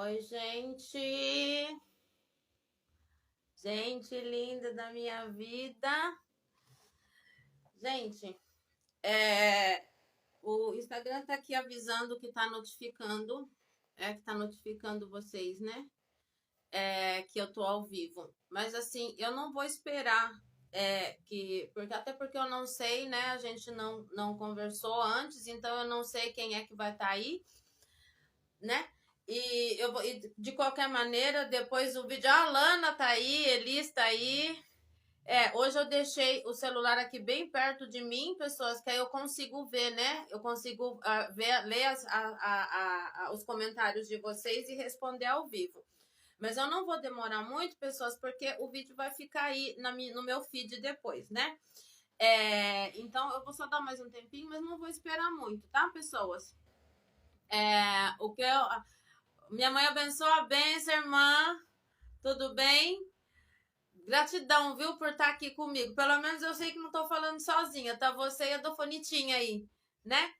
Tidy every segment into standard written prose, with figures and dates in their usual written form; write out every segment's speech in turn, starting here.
Oi, gente! Gente linda da minha vida! Gente, o Instagram tá aqui avisando que tá notificando, que tá notificando vocês, né? Que eu tô ao vivo. Mas assim, eu não vou esperar, até porque eu não sei, né? A gente não conversou antes, então eu não sei quem é que vai estar aí, né? E de qualquer maneira, depois o vídeo. A Lana tá aí, Elis tá aí. Hoje eu deixei o celular aqui bem perto de mim, pessoas, que aí eu consigo ver, né? Eu consigo ler os comentários de vocês e responder ao vivo. Mas eu não vou demorar muito, pessoas, porque o vídeo vai ficar aí no meu feed depois, né? Então eu vou só dar mais um tempinho, mas não vou esperar muito, tá, pessoas? O que eu. Minha mãe abençoa a benção, irmã. Tudo bem? Gratidão, viu, por estar aqui comigo. Pelo menos eu sei que não estou falando sozinha, tá? Você e a Dofonitinha aí, né?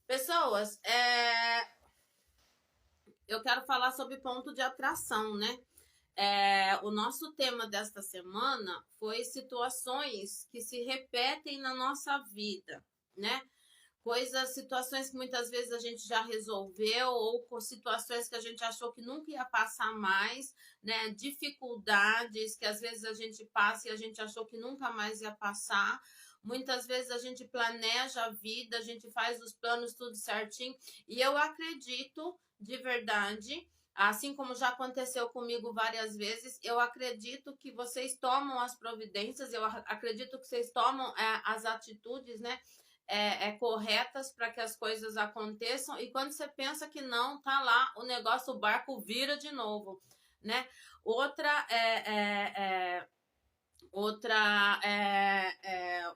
Pessoas, eu quero falar sobre ponto de atração, né? O nosso tema desta semana foi situações que se repetem na nossa vida, né? Situações que muitas vezes a gente já resolveu, ou com situações que a gente achou que nunca ia passar mais, né? Dificuldades que às vezes a gente passa e a gente achou que nunca mais ia passar. Muitas vezes a gente planeja a vida, a gente faz os planos tudo certinho, e eu acredito de verdade, assim como já aconteceu comigo várias vezes, eu acredito que vocês tomam as providências, eu acredito que vocês tomam as atitudes, né? Corretas para que as coisas aconteçam, e quando você pensa que não, tá lá o negócio, o barco vira de novo, né?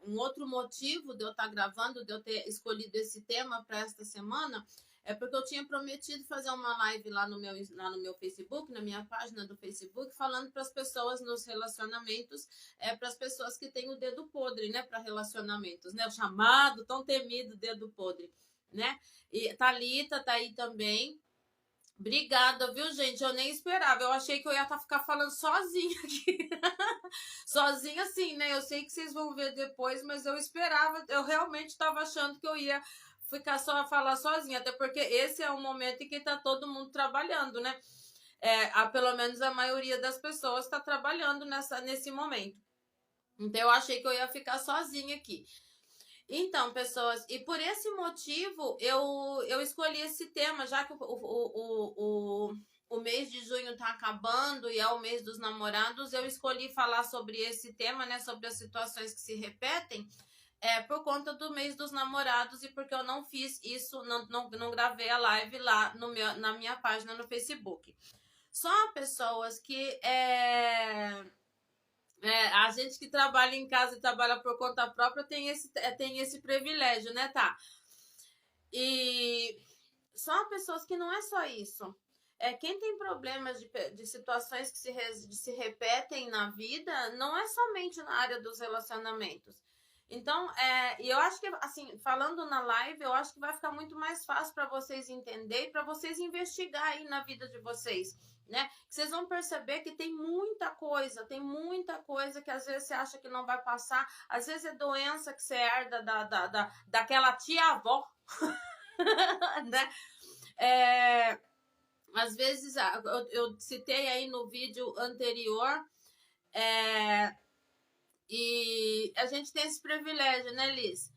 Um outro motivo de eu estar gravando, de eu ter escolhido esse tema para esta semana, é porque eu tinha prometido fazer uma live lá no meu Facebook, na minha página do Facebook, falando para as pessoas nos relacionamentos, para as pessoas que têm o dedo podre, né, para relacionamentos, né, o chamado, tão temido dedo podre, né? E Thalita tá aí também. Obrigada, viu, gente? Eu nem esperava. Eu achei que eu ia ficar falando sozinha aqui. Sozinha, assim, né? Eu sei que vocês vão ver depois, mas eu esperava. Eu realmente estava achando que eu ia ficar só a falar sozinha. Até porque esse é o momento em que tá todo mundo trabalhando, né? Pelo menos a maioria das pessoas está trabalhando nesse momento. Então eu achei que eu ia ficar sozinha aqui. Então, pessoas, e por esse motivo eu escolhi esse tema, já que o mês de junho está acabando e é o mês dos namorados, eu escolhi falar sobre esse tema, né? Sobre as situações que se repetem, por conta do mês dos namorados e porque eu não fiz isso, não gravei a live lá na minha página no Facebook. Só pessoas que a gente que trabalha em casa e trabalha por conta própria tem esse privilégio, né, tá? E são pessoas que não é só isso. Quem tem problemas de situações que se repetem na vida, não é somente na área dos relacionamentos. Então, e eu acho que, assim, falando na live, eu acho que vai ficar muito mais fácil para vocês entenderem, para vocês investigar aí na vida de vocês, né? Vocês vão perceber que tem muita coisa que às vezes você acha que não vai passar, às vezes é doença que você herda daquela tia-avó, né? Às vezes, eu citei aí no vídeo anterior, e a gente tem esse privilégio, né, Liz?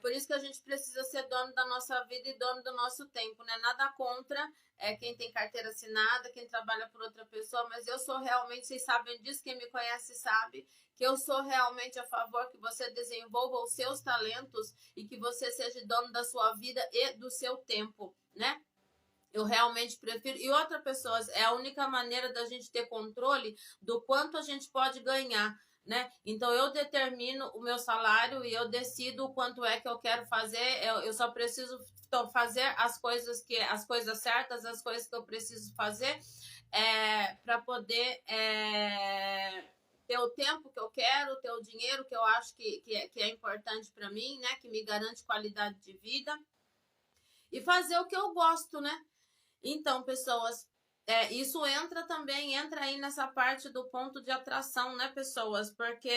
Por isso que a gente precisa ser dono da nossa vida e dono do nosso tempo, né? Nada contra quem tem carteira assinada, quem trabalha por outra pessoa, mas eu sou realmente, vocês sabem disso, quem me conhece sabe, que eu sou realmente a favor que você desenvolva os seus talentos e que você seja dono da sua vida e do seu tempo, né? Eu realmente prefiro. E outra pessoa, é a única maneira da gente ter controle do quanto a gente pode ganhar, né? Então eu determino o meu salário e eu decido o quanto é que eu quero fazer. Eu só preciso fazer as coisas certas, as coisas que eu preciso fazer para poder ter o tempo que eu quero, ter o dinheiro que eu acho que é importante para mim, né? Que me garante qualidade de vida e fazer o que eu gosto, né? Então, pessoas, isso entra aí nessa parte do ponto de atração, né, pessoas? Porque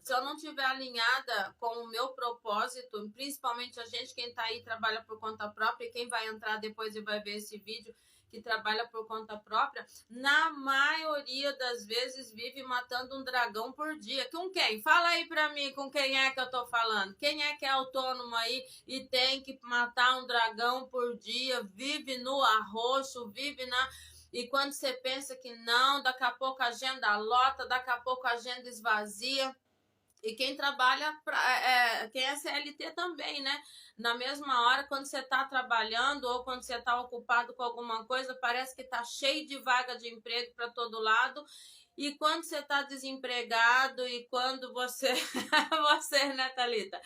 se eu não estiver alinhada com o meu propósito, principalmente a gente, quem está aí trabalha por conta própria, e quem vai entrar depois e vai ver esse vídeo, que trabalha por conta própria, na maioria das vezes vive matando um dragão por dia. Com quem? Fala aí pra mim com quem é que eu tô falando. Quem é que é autônomo aí e tem que matar um dragão por dia, vive no arroxo, vive na... E quando você pensa que não, daqui a pouco a agenda lota, daqui a pouco a agenda esvazia. E quem trabalha, quem é CLT também, né? Na mesma hora, quando você está trabalhando ou quando você está ocupado com alguma coisa, parece que está cheio de vaga de emprego para todo lado. E quando você está desempregado e quando você... você, né, Thalita?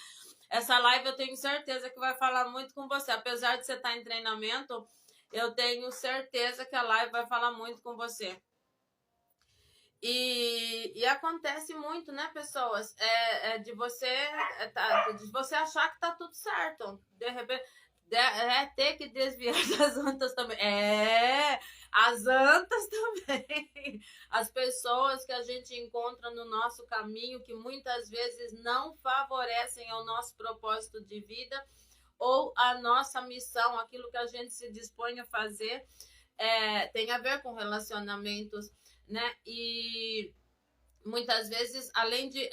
Essa live eu tenho certeza que vai falar muito com você. Apesar de você estar em treinamento, eu tenho certeza que a live vai falar muito com você. E acontece muito, né, pessoas? De você achar que tá tudo certo. De repente, ter que desviar das antas também. As antas também. As pessoas que a gente encontra no nosso caminho, que muitas vezes não favorecem ao nosso propósito de vida ou a nossa missão, aquilo que a gente se dispõe a fazer, tem a ver com relacionamentos, né? E muitas vezes, além de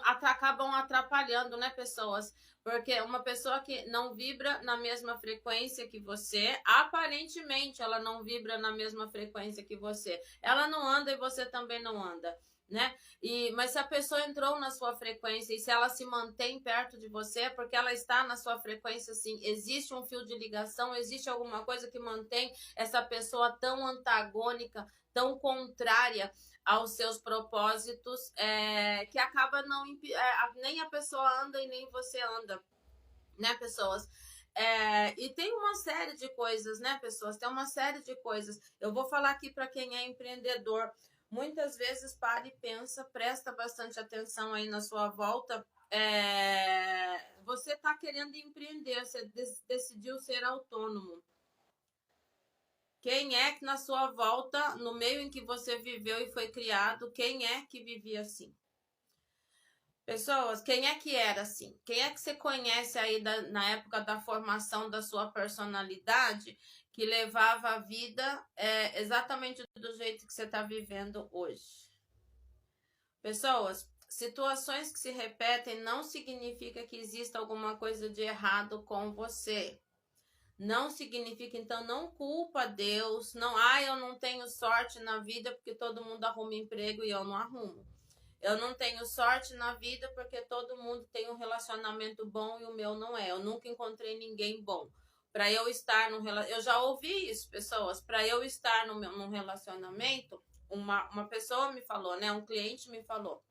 acabam atrapalhando, né, pessoas? Porque uma pessoa que não vibra na mesma frequência que você, aparentemente ela não vibra na mesma frequência que você. Ela não anda e você também não anda, né? Mas se a pessoa entrou na sua frequência e se ela se mantém perto de você, é porque ela está na sua frequência, assim, existe um fio de ligação, existe alguma coisa que mantém essa pessoa tão antagônica, tão contrária aos seus propósitos, que acaba não... nem a pessoa anda e nem você anda, né, pessoas? E tem uma série de coisas, né, pessoas? Tem uma série de coisas. Eu vou falar aqui para quem é empreendedor. Muitas vezes para e pensa, presta bastante atenção aí na sua volta. Você está querendo empreender, você decidiu ser autônomo. Quem é que na sua volta, no meio em que você viveu e foi criado, quem é que vivia assim? Pessoas, quem é que era assim? Quem é que você conhece aí na época da formação da sua personalidade que levava a vida exatamente do jeito que você está vivendo hoje? Pessoas, situações que se repetem não significa que exista alguma coisa de errado com você. Não significa, então, não culpa Deus, não, eu não tenho sorte na vida porque todo mundo arruma emprego e eu não arrumo. Eu não tenho sorte na vida porque todo mundo tem um relacionamento bom e o meu não é. Eu nunca encontrei ninguém bom. Para eu estar num relacionamento, eu já ouvi isso, pessoas, para eu estar num relacionamento, uma pessoa me falou, né, um cliente me falou,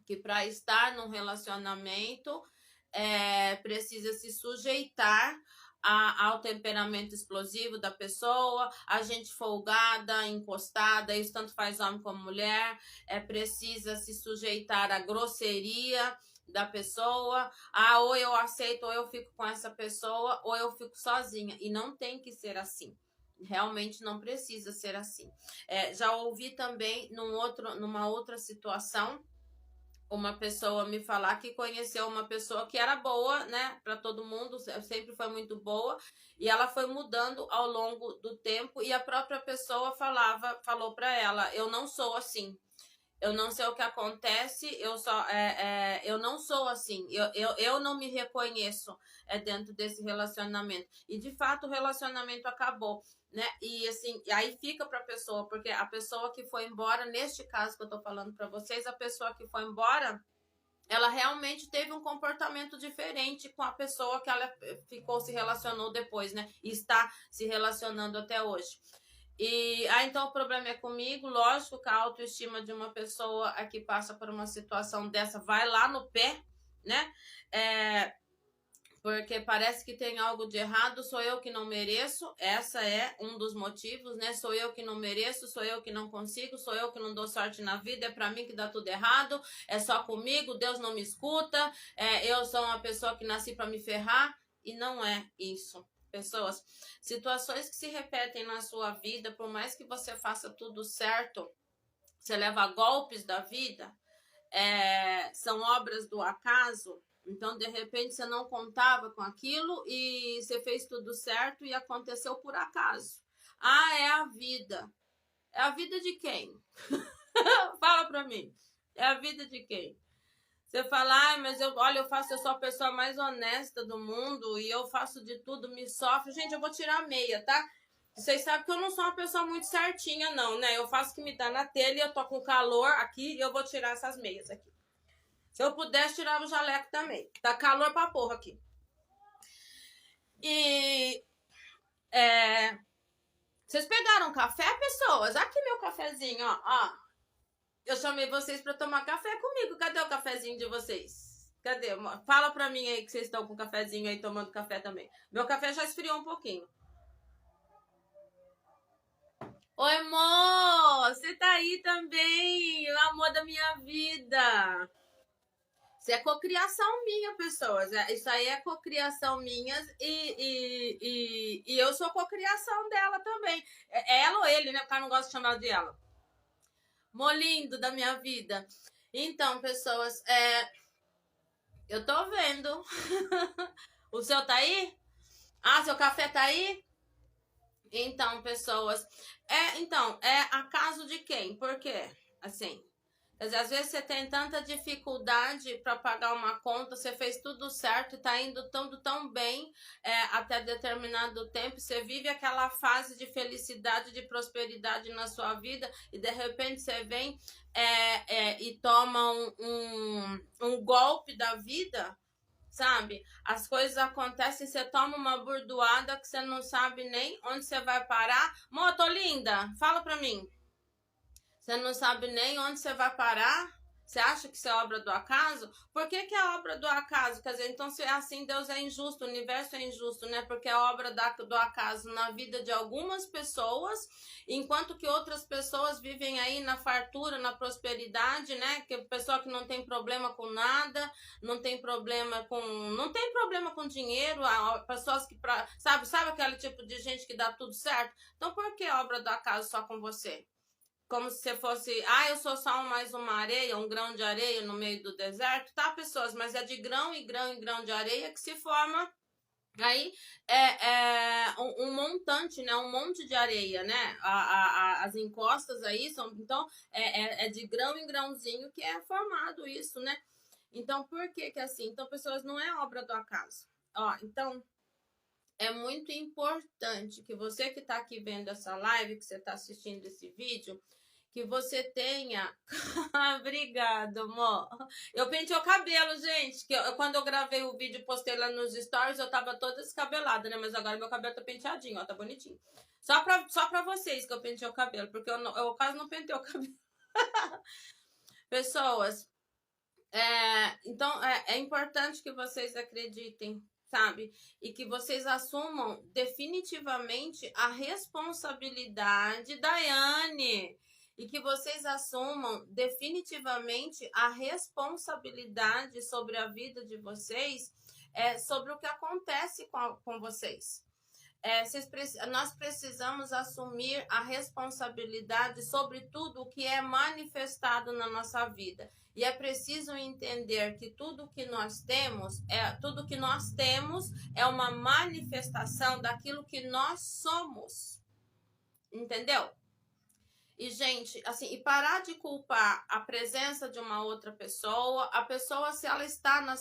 que para estar num relacionamento precisa se sujeitar ao temperamento explosivo da pessoa, a gente folgada, encostada, isso tanto faz homem como mulher, precisa se sujeitar à grosseria da pessoa, ou eu aceito, ou eu fico com essa pessoa, ou eu fico sozinha, e não tem que ser assim. Realmente não precisa ser assim. Já ouvi também numa outra situação, uma pessoa me falar que conheceu uma pessoa que era boa, né, para todo mundo, sempre foi muito boa, e ela foi mudando ao longo do tempo, e a própria pessoa falou para ela, eu não sou assim, eu não sei o que acontece, eu não sou assim, eu não me reconheço dentro desse relacionamento. E de fato o relacionamento acabou, né? E assim, aí fica para a pessoa, porque a pessoa que foi embora, neste caso que eu tô falando para vocês, a pessoa que foi embora, ela realmente teve um comportamento diferente com a pessoa que ela se relacionou depois, né? E está se relacionando até hoje. Então o problema é comigo. Lógico que a autoestima de uma pessoa que passa por uma situação dessa vai lá no pé, né? Porque parece que tem algo de errado, sou eu que não mereço, essa é um dos motivos, né? Sou eu que não mereço, sou eu que não consigo, sou eu que não dou sorte na vida, é pra mim que dá tudo errado, é só comigo, Deus não me escuta, eu sou uma pessoa que nasci pra me ferrar, e não é isso. Pessoas, situações que se repetem na sua vida, por mais que você faça tudo certo, você leva golpes da vida, são obras do acaso. Então, de repente, você não contava com aquilo e você fez tudo certo e aconteceu por acaso. Ah, é a vida. É a vida de quem? Fala pra mim. É a vida de quem? Você fala, ah, mas eu sou a pessoa mais honesta do mundo e eu faço de tudo, me sofre. Gente, eu vou tirar a meia, tá? Vocês sabem que eu não sou uma pessoa muito certinha, não, né? Eu faço o que me dá na telha, eu tô com calor aqui e eu vou tirar essas meias aqui. Se eu pudesse, tirava o jaleco também. Tá calor pra porra aqui. E... vocês pegaram café, pessoas? Aqui meu cafezinho, ó. Eu chamei vocês pra tomar café comigo. Cadê o cafezinho de vocês? Cadê? Fala pra mim aí que vocês estão com o cafezinho aí, tomando café também. Meu café já esfriou um pouquinho. Oi, amor! Você tá aí também, o amor da minha vida. Isso é cocriação minha, pessoas. Isso aí é cocriação minha e eu sou cocriação dela também. É ela ou ele, né? O cara não gosta de chamar de ela. Molindo da minha vida. Então, pessoas, eu tô vendo. O seu tá aí? Ah, seu café tá aí? Então, pessoas, é acaso de quem? Por quê? Assim, às vezes você tem tanta dificuldade para pagar uma conta, você fez tudo certo e tá indo tudo tão bem até determinado tempo, você vive aquela fase de felicidade, de prosperidade na sua vida e de repente você vem e toma um golpe da vida. Sabe? As coisas acontecem, você toma uma burdoada que você não sabe nem onde você vai parar. Moto linda, fala pra mim. Você não sabe nem onde você vai parar? Você acha que isso é obra do acaso? Por que é obra do acaso? Quer dizer, então se é assim, Deus é injusto, o universo é injusto, né? Porque é obra do acaso na vida de algumas pessoas, enquanto que outras pessoas vivem aí na fartura, na prosperidade, né? Que pessoa que não tem problema com nada, não tem problema com dinheiro, pessoas que sabe aquele tipo de gente que dá tudo certo? Então por que obra do acaso só com você? Como se você fosse, eu sou só mais uma areia, um grão de areia no meio do deserto, tá, pessoas? Mas é de grão em grão em grão de areia que se forma aí um montante, né? Um monte de areia, né? As encostas aí são, então, é de grão em grãozinho que é formado isso, né? Então, por que é assim? Então, pessoas, não é obra do acaso. Então, é muito importante que você que está aqui vendo essa live, que você está assistindo esse vídeo, que você tenha... Obrigada, amor. Eu pentei o cabelo, gente. Quando eu gravei o vídeo e postei lá nos stories, eu tava toda descabelada, né? Mas agora meu cabelo tá penteadinho, ó. Tá bonitinho. Só pra vocês que eu pentei o cabelo, porque eu quase não pentei o cabelo. Pessoas, então é importante que vocês acreditem, sabe? E que vocês assumam definitivamente a responsabilidade, Daiane, e que vocês assumam definitivamente a responsabilidade sobre a vida de vocês, sobre o que acontece com vocês. Nós precisamos assumir a responsabilidade sobre tudo o que é manifestado na nossa vida. E é preciso entender que tudo que nós temos é uma manifestação daquilo que nós somos. Entendeu? E, gente, assim, e parar de culpar a presença de uma outra pessoa. A pessoa, se ela está na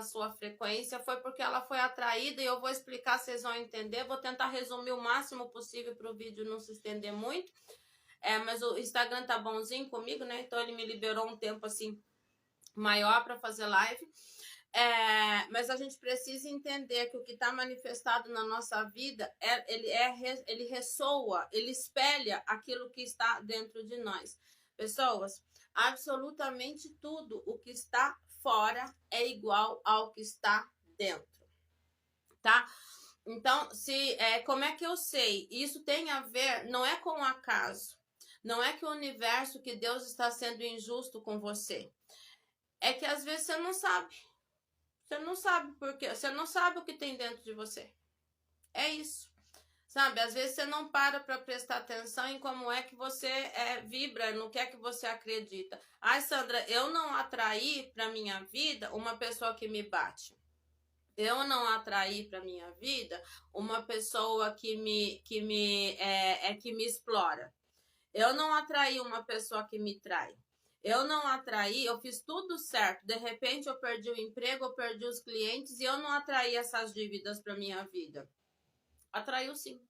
sua frequência, foi porque ela foi atraída, e eu vou explicar, vocês vão entender. Vou tentar resumir o máximo possível para o vídeo não se estender muito. Mas o Instagram tá bonzinho comigo, né? Então ele me liberou um tempo, assim, maior para fazer live. Mas a gente precisa entender que o que está manifestado na nossa vida, ele ressoa, ele espelha aquilo que está dentro de nós. Pessoas, absolutamente tudo o que está fora é igual ao que está dentro, tá? Então, como é que eu sei? Isso tem a ver, não é com o acaso, não é que o universo, que Deus está sendo injusto com você. É que às vezes você não sabe. Você não sabe por quê. Você não sabe o que tem dentro de você. É isso. Sabe, às vezes você não para prestar atenção em como é que você vibra, no que é que você acredita. Ai, Sandra, eu não atraí para minha vida uma pessoa que me bate. Eu não atraí para minha vida uma pessoa que me explora. Eu não atraí uma pessoa que me trai. Eu não atraí, eu fiz tudo certo. De repente eu perdi o emprego, eu perdi os clientes e eu não atraí essas dívidas para minha vida. Atraiu sim.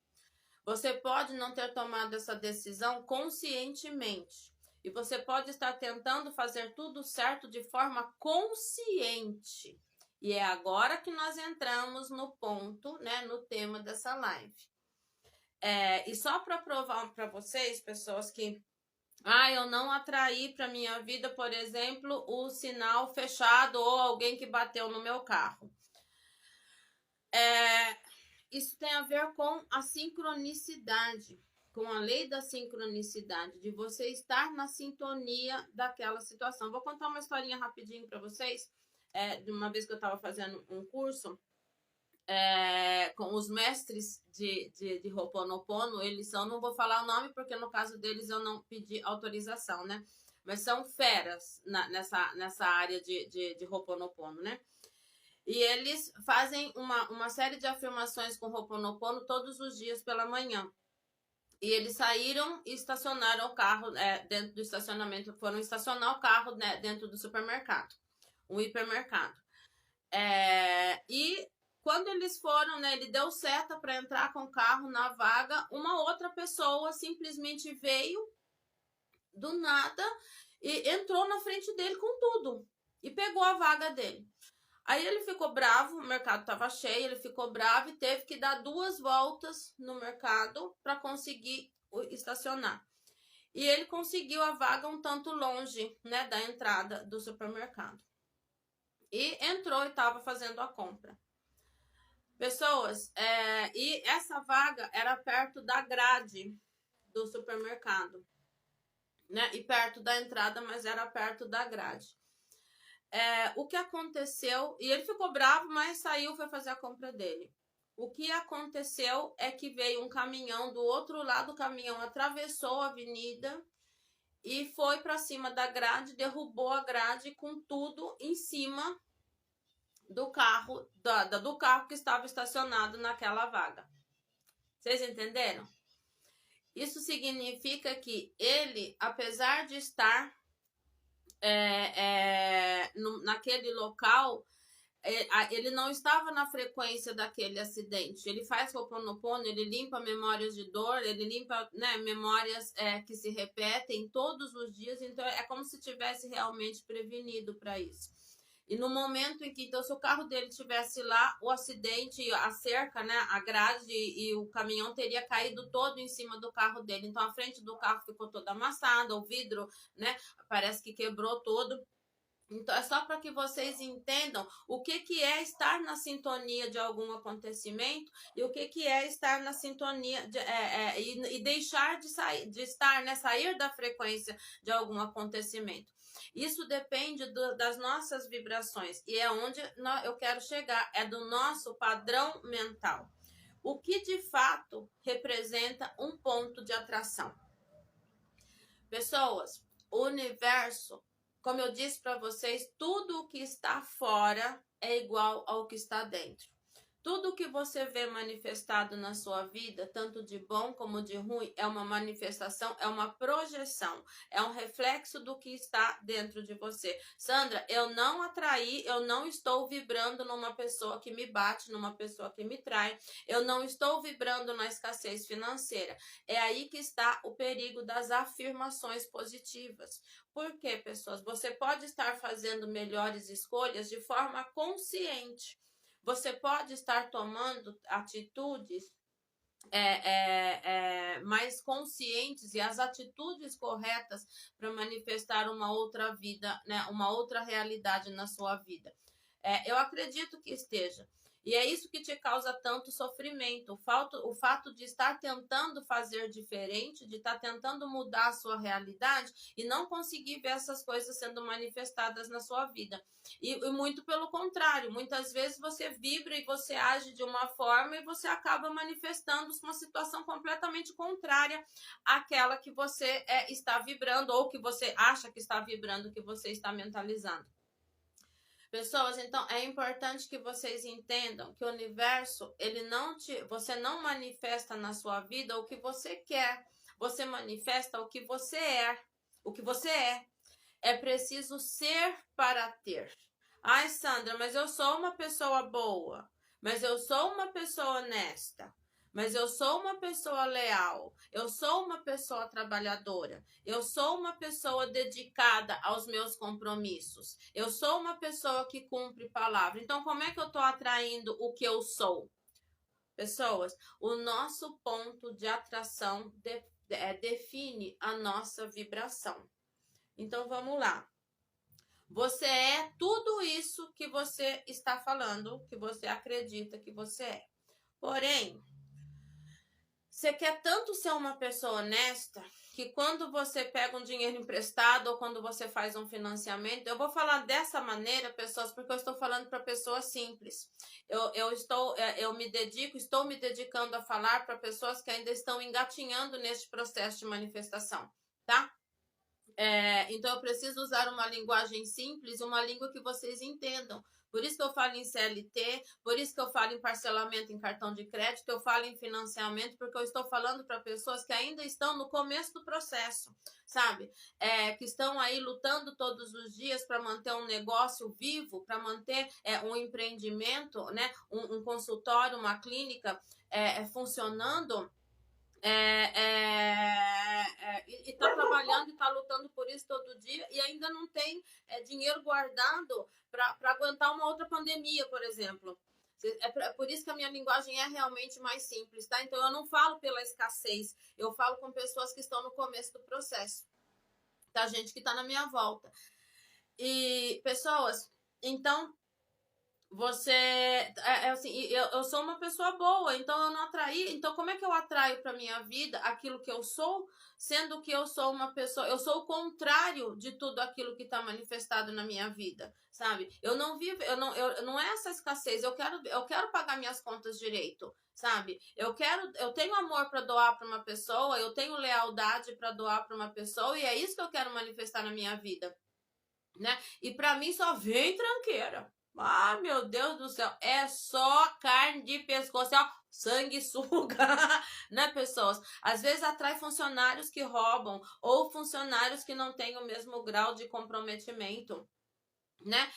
Você pode não ter tomado essa decisão conscientemente. E você pode estar tentando fazer tudo certo de forma consciente. E é agora que nós entramos no ponto, né, no tema dessa live. E só para provar para vocês, pessoas, que eu não atraí para minha vida, por exemplo, o sinal fechado ou alguém que bateu no meu carro. Isso tem a ver com a sincronicidade, com a lei da sincronicidade, de você estar na sintonia daquela situação. Vou contar uma historinha rapidinho para vocês. De uma vez que eu estava fazendo um curso com os mestres de Ho'oponopono, eles são, não vou falar o nome porque no caso deles eu não pedi autorização, né? Mas são feras nessa área de Ho'oponopono, né? E eles fazem uma série de afirmações com Ho'oponopono todos os dias pela manhã. E eles saíram e estacionaram o carro dentro do estacionamento, foram estacionar o carro, né, dentro do supermercado, um hipermercado. E quando eles foram, né, ele deu seta para entrar com o carro na vaga, uma outra pessoa simplesmente veio do nada e entrou na frente dele com tudo e pegou a vaga dele. Aí ele ficou bravo, o mercado estava cheio, ele ficou bravo e teve que dar 2 voltas no mercado para conseguir estacionar. E ele conseguiu a vaga um tanto longe, né, da entrada do supermercado. E entrou e estava fazendo a compra. Pessoas, e essa vaga era perto da grade do supermercado, né? E perto da entrada, mas era perto da grade. O que aconteceu, e ele ficou bravo, mas saiu, foi fazer a compra dele. O que aconteceu é que veio um caminhão do outro lado, o caminhão atravessou a avenida e foi para cima da grade, derrubou a grade com tudo em cima do carro, do carro que estava estacionado naquela vaga. Vocês entenderam? Isso significa que ele, apesar de estar naquele local, ele não estava na frequência daquele acidente. Ele faz Ho'oponopono, ele limpa memórias de dor, ele limpa, né, memórias que se repetem todos os dias. Então é como se tivesse realmente prevenido para isso. E no momento em que, então, se o carro dele estivesse lá, o acidente, a cerca, né, a grade e o caminhão teria caído todo em cima do carro dele. Então a frente do carro ficou toda amassada, o vidro, né, parece que quebrou todo. Então, é só para que vocês entendam o que é estar na sintonia de algum acontecimento e o que é estar na sintonia e deixar de estar, né, sair da frequência de algum acontecimento. Isso depende das nossas vibrações e é onde eu quero chegar, é do nosso padrão mental. O que de fato representa um ponto de atração. Pessoas, o universo, como eu disse para vocês, tudo o que está fora é igual ao que está dentro. Tudo que você vê manifestado na sua vida, tanto de bom como de ruim, é uma manifestação, é uma projeção, é um reflexo do que está dentro de você. Sandra, eu não atraí, eu não estou vibrando numa pessoa que me bate, numa pessoa que me trai, eu não estou vibrando na escassez financeira. É aí que está o perigo das afirmações positivas. Por quê, pessoas? Você pode estar fazendo melhores escolhas de forma consciente. Você pode estar tomando atitudes mais conscientes e as atitudes corretas para manifestar uma outra vida, né, uma outra realidade na sua vida. Eu acredito que esteja. E é isso que te causa tanto sofrimento. O fato de estar tentando fazer diferente, de estar tentando mudar a sua realidade e não conseguir ver essas coisas sendo manifestadas na sua vida. E muito pelo contrário, muitas vezes você vibra e você age de uma forma e você acaba manifestando uma situação completamente contrária àquela que você está vibrando ou que você acha que está vibrando, que você está mentalizando. Pessoas, então é importante que vocês entendam que o universo, você não manifesta na sua vida o que você quer, você manifesta o que você é, o que você é. É preciso ser para ter. Ai, Sandra, mas eu sou uma pessoa boa, mas eu sou uma pessoa honesta, mas eu sou uma pessoa leal, eu sou uma pessoa trabalhadora, eu sou uma pessoa dedicada aos meus compromissos, eu sou uma pessoa que cumpre palavra. Então, como é que eu estou atraindo o que eu sou? Pessoas, o nosso ponto de atração define a nossa vibração. Então, vamos lá. Você é tudo isso que você está falando, que você acredita que você é. Porém, você quer tanto ser uma pessoa honesta que quando você pega um dinheiro emprestado ou quando você faz um financiamento, eu vou falar dessa maneira, pessoas, porque eu estou falando para pessoas simples. Estou me dedicando a falar para pessoas que ainda estão engatinhando neste processo de manifestação, tá? Então eu preciso usar uma linguagem simples, uma língua que vocês entendam. Por isso que eu falo em CLT, por isso que eu falo em parcelamento em cartão de crédito, eu falo em financiamento, porque eu estou falando para pessoas que ainda estão no começo do processo, sabe? Que estão aí lutando todos os dias para manter um negócio vivo, para manter um empreendimento, né? Um consultório, uma clínica funcionando. E está trabalhando e está lutando por isso todo dia e ainda não tem dinheiro guardado para aguentar uma outra pandemia, por exemplo. Por isso que a minha linguagem é realmente mais simples, tá? Então eu não falo pela escassez, eu falo com pessoas que estão no começo do processo, tá? Gente que está na minha volta. E pessoas, então você assim, eu sou uma pessoa boa, então eu não atraí. Então, como é que eu atraio para minha vida aquilo que eu sou, sendo que eu sou uma pessoa, eu sou o contrário de tudo aquilo que está manifestado na minha vida, sabe? Eu não não é essa escassez, eu quero pagar minhas contas direito, sabe? Eu tenho amor para doar para uma pessoa, eu tenho lealdade para doar para uma pessoa, e é isso que eu quero manifestar na minha vida, né? E para mim só vem tranqueira. Ah, meu Deus do céu, é só carne de pescoço, ó, sanguessuga, né, pessoas? Às vezes atrai funcionários que roubam ou funcionários que não têm o mesmo grau de comprometimento, né?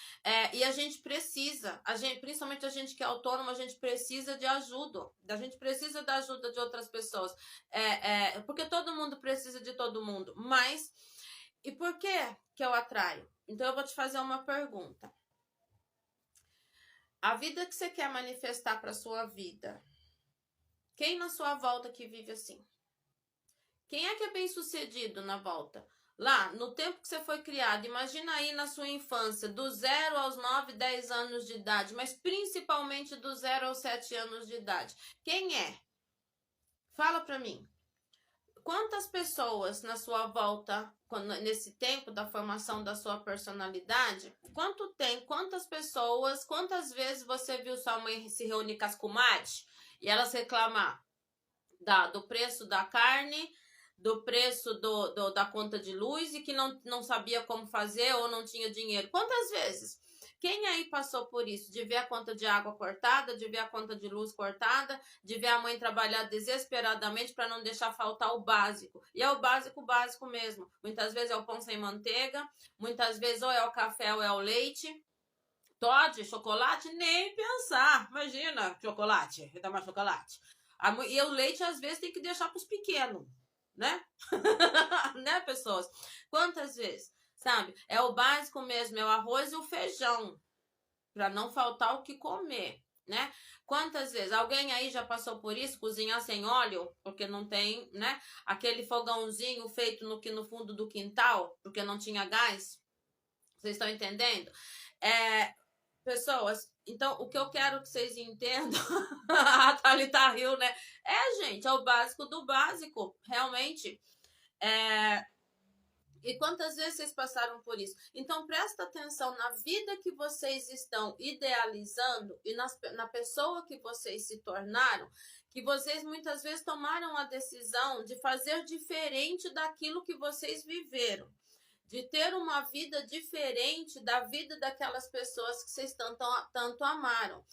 E a gente precisa, principalmente a gente que é autônomo, a gente precisa de ajuda, a gente precisa da ajuda de outras pessoas, porque todo mundo precisa de todo mundo, mas e por que eu atraio? Então eu vou te fazer uma pergunta. A vida que você quer manifestar para sua vida, quem na sua volta que vive assim? Quem é que é bem sucedido na volta? Lá, no tempo que você foi criado, imagina aí na sua infância, do 0 aos 9, 10 anos de idade, mas principalmente do 0 aos 7 anos de idade. Quem é? Fala para mim. Quantas pessoas na sua volta, nesse tempo da formação da sua personalidade, quantas pessoas, quantas vezes você viu sua mãe se reunir com as comadres e elas reclamar do preço da carne, do preço da conta de luz e que não sabia como fazer ou não tinha dinheiro? Quantas vezes? Quem aí passou por isso? De ver a conta de água cortada, de ver a conta de luz cortada, de ver a mãe trabalhar desesperadamente para não deixar faltar o básico. E é o básico mesmo. Muitas vezes é o pão sem manteiga, muitas vezes ou é o café ou é o leite. Toddy, chocolate, nem pensar. Imagina, chocolate, dá mais chocolate. E o leite, às vezes, tem que deixar para os pequenos, né? Né, pessoas? Quantas vezes? Sabe? É o básico mesmo, é o arroz e o feijão, para não faltar o que comer, né? Quantas vezes? Alguém aí já passou por isso? Cozinhar sem óleo, porque não tem, né? Aquele fogãozinho feito no fundo do quintal, porque não tinha gás. Vocês estão entendendo? Pessoas, Então, o que eu quero que vocês entendam, a Thalita riu, né? Gente, é o básico do básico, realmente. E quantas vezes vocês passaram por isso? Então, presta atenção na vida que vocês estão idealizando e na pessoa que vocês se tornaram, que vocês muitas vezes tomaram a decisão de fazer diferente daquilo que vocês viveram, de ter uma vida diferente da vida daquelas pessoas que vocês tanto amaram.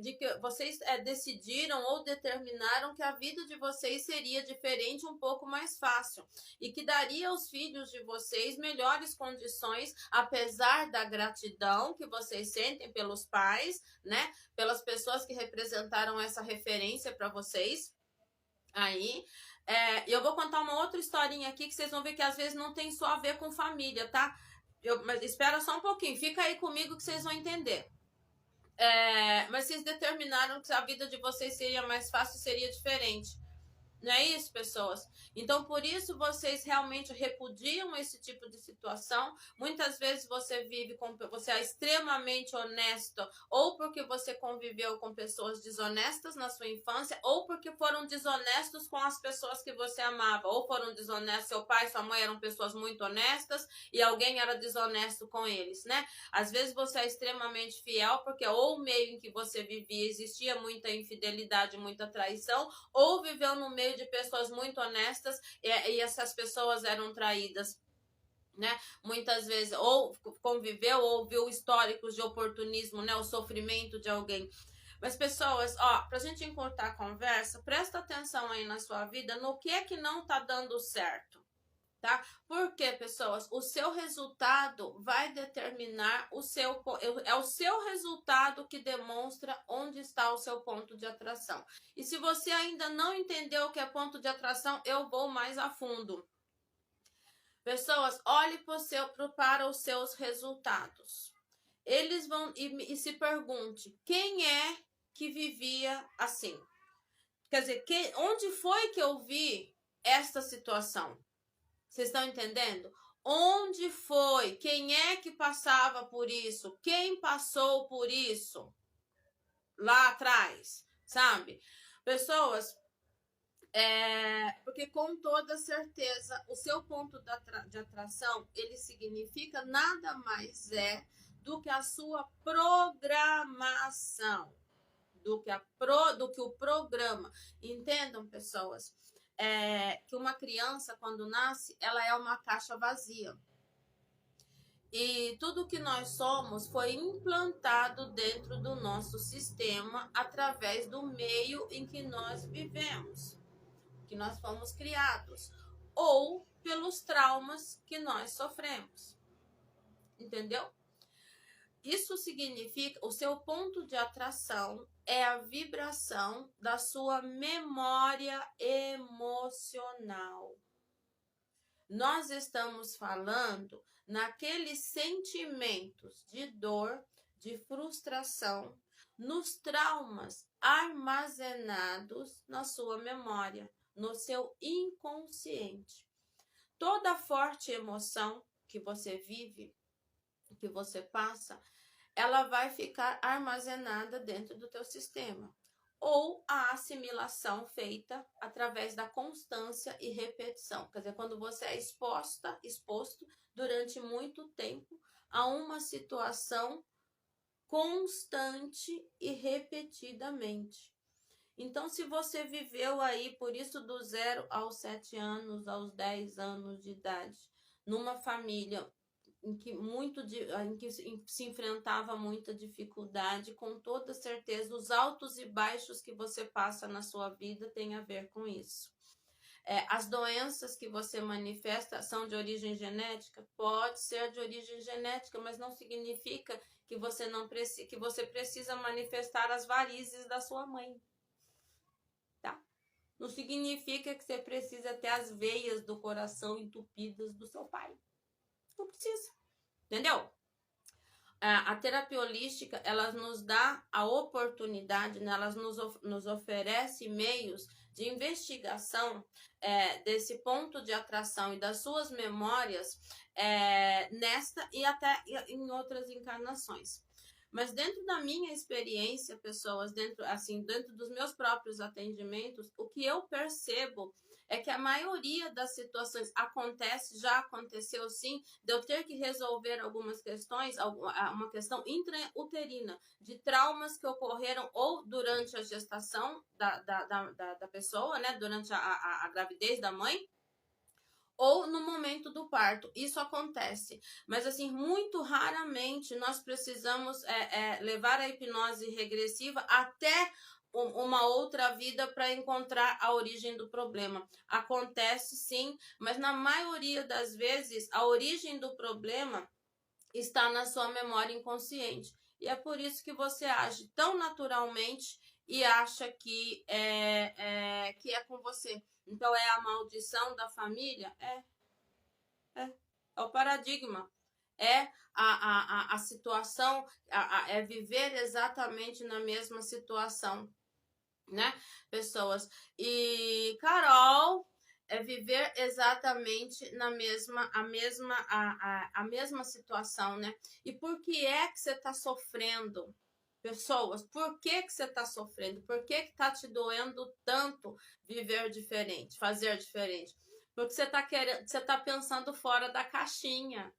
De que vocês decidiram ou determinaram que a vida de vocês seria diferente, um pouco mais fácil, e que daria aos filhos de vocês melhores condições, apesar da gratidão que vocês sentem pelos pais, né? Pelas pessoas que representaram essa referência para vocês. Aí, eu vou contar uma outra historinha aqui que vocês vão ver que às vezes não tem só a ver com família, tá? Mas espera só um pouquinho, fica aí comigo que vocês vão entender. Mas vocês determinaram que a vida de vocês seria mais fácil, seria diferente. Não é isso, pessoas? Então, por isso, vocês realmente repudiam esse tipo de situação. Muitas vezes você você é extremamente honesto, ou porque você conviveu com pessoas desonestas na sua infância, ou porque foram desonestos com as pessoas que você amava, ou foram desonestos, seu pai, sua mãe eram pessoas muito honestas e alguém era desonesto com eles, né? Às vezes você é extremamente fiel, porque ou o meio em que você vivia existia muita infidelidade, muita traição, ou viveu no meio de pessoas muito honestas e essas pessoas eram traídas, né? Muitas vezes, ou conviveu, ou viu históricos de oportunismo, né? O sofrimento de alguém. Mas, pessoas, pra gente encurtar a conversa, presta atenção aí na sua vida no que é que não tá dando certo. Tá? Porque, pessoas, o seu resultado vai determinar é o seu resultado que demonstra onde está o seu ponto de atração. E se você ainda não entendeu o que é ponto de atração, eu vou mais a fundo. Pessoas, olhe para os seus resultados. Eles vão e se pergunte, quem é que vivia assim? Quer dizer, onde foi que eu vi esta situação? Vocês estão entendendo? Onde foi? Quem é que passava por isso? Quem passou por isso? Lá atrás, sabe? Pessoas, porque com toda certeza, o seu ponto de atração, ele significa nada mais do que a sua programação. Do que o programa. Entendam, pessoas? Que uma criança, quando nasce, ela é uma caixa vazia. E tudo que nós somos foi implantado dentro do nosso sistema através do meio em que nós vivemos, que nós fomos criados, ou pelos traumas que nós sofremos. Entendeu? Isso significa, o seu ponto de atração é a vibração da sua memória emocional. Nós estamos falando naqueles sentimentos de dor, de frustração, nos traumas armazenados na sua memória, no seu inconsciente. Toda forte emoção que você vive, que você passa, ela vai ficar armazenada dentro do teu sistema. Ou a assimilação feita através da constância e repetição. Quer dizer, quando você é exposto durante muito tempo a uma situação constante e repetidamente. Então, se você viveu aí, por isso, do 0 aos 7 anos, aos 10 anos de idade, numa família em que se enfrentava muita dificuldade, com toda certeza, os altos e baixos que você passa na sua vida tem a ver com isso. As doenças que você manifesta são de origem genética? Pode ser de origem genética, mas não significa que você precisa manifestar as varizes da sua mãe. Tá? Não significa que você precisa ter as veias do coração entupidas do seu pai. Não precisa, entendeu? A terapia holística, ela nos dá a oportunidade, né? Ela nos oferece meios de investigação desse ponto de atração e das suas memórias nesta e até em outras encarnações. Mas dentro da minha experiência, pessoas, dentro dos meus próprios atendimentos, o que eu percebo é que a maioria das situações já aconteceu sim, de eu ter que resolver algumas questões, uma questão intrauterina, de traumas que ocorreram ou durante a gestação da pessoa, né, durante a gravidez da mãe, ou no momento do parto. Isso acontece, mas assim, muito raramente nós precisamos levar a hipnose regressiva até uma outra vida para encontrar a origem do problema. Acontece sim, mas na maioria das vezes a origem do problema está na sua memória inconsciente. E é por isso que você age tão naturalmente e acha que é com você. Então, é a maldição da família? É o paradigma. É a situação, é viver exatamente na mesma situação, né, pessoas? E, Carol, é viver exatamente na a mesma situação, né? E por que é que você está sofrendo? Pessoas, por que você está sofrendo? Por que está te doendo tanto viver diferente, fazer diferente? Porque você está pensando fora da caixinha.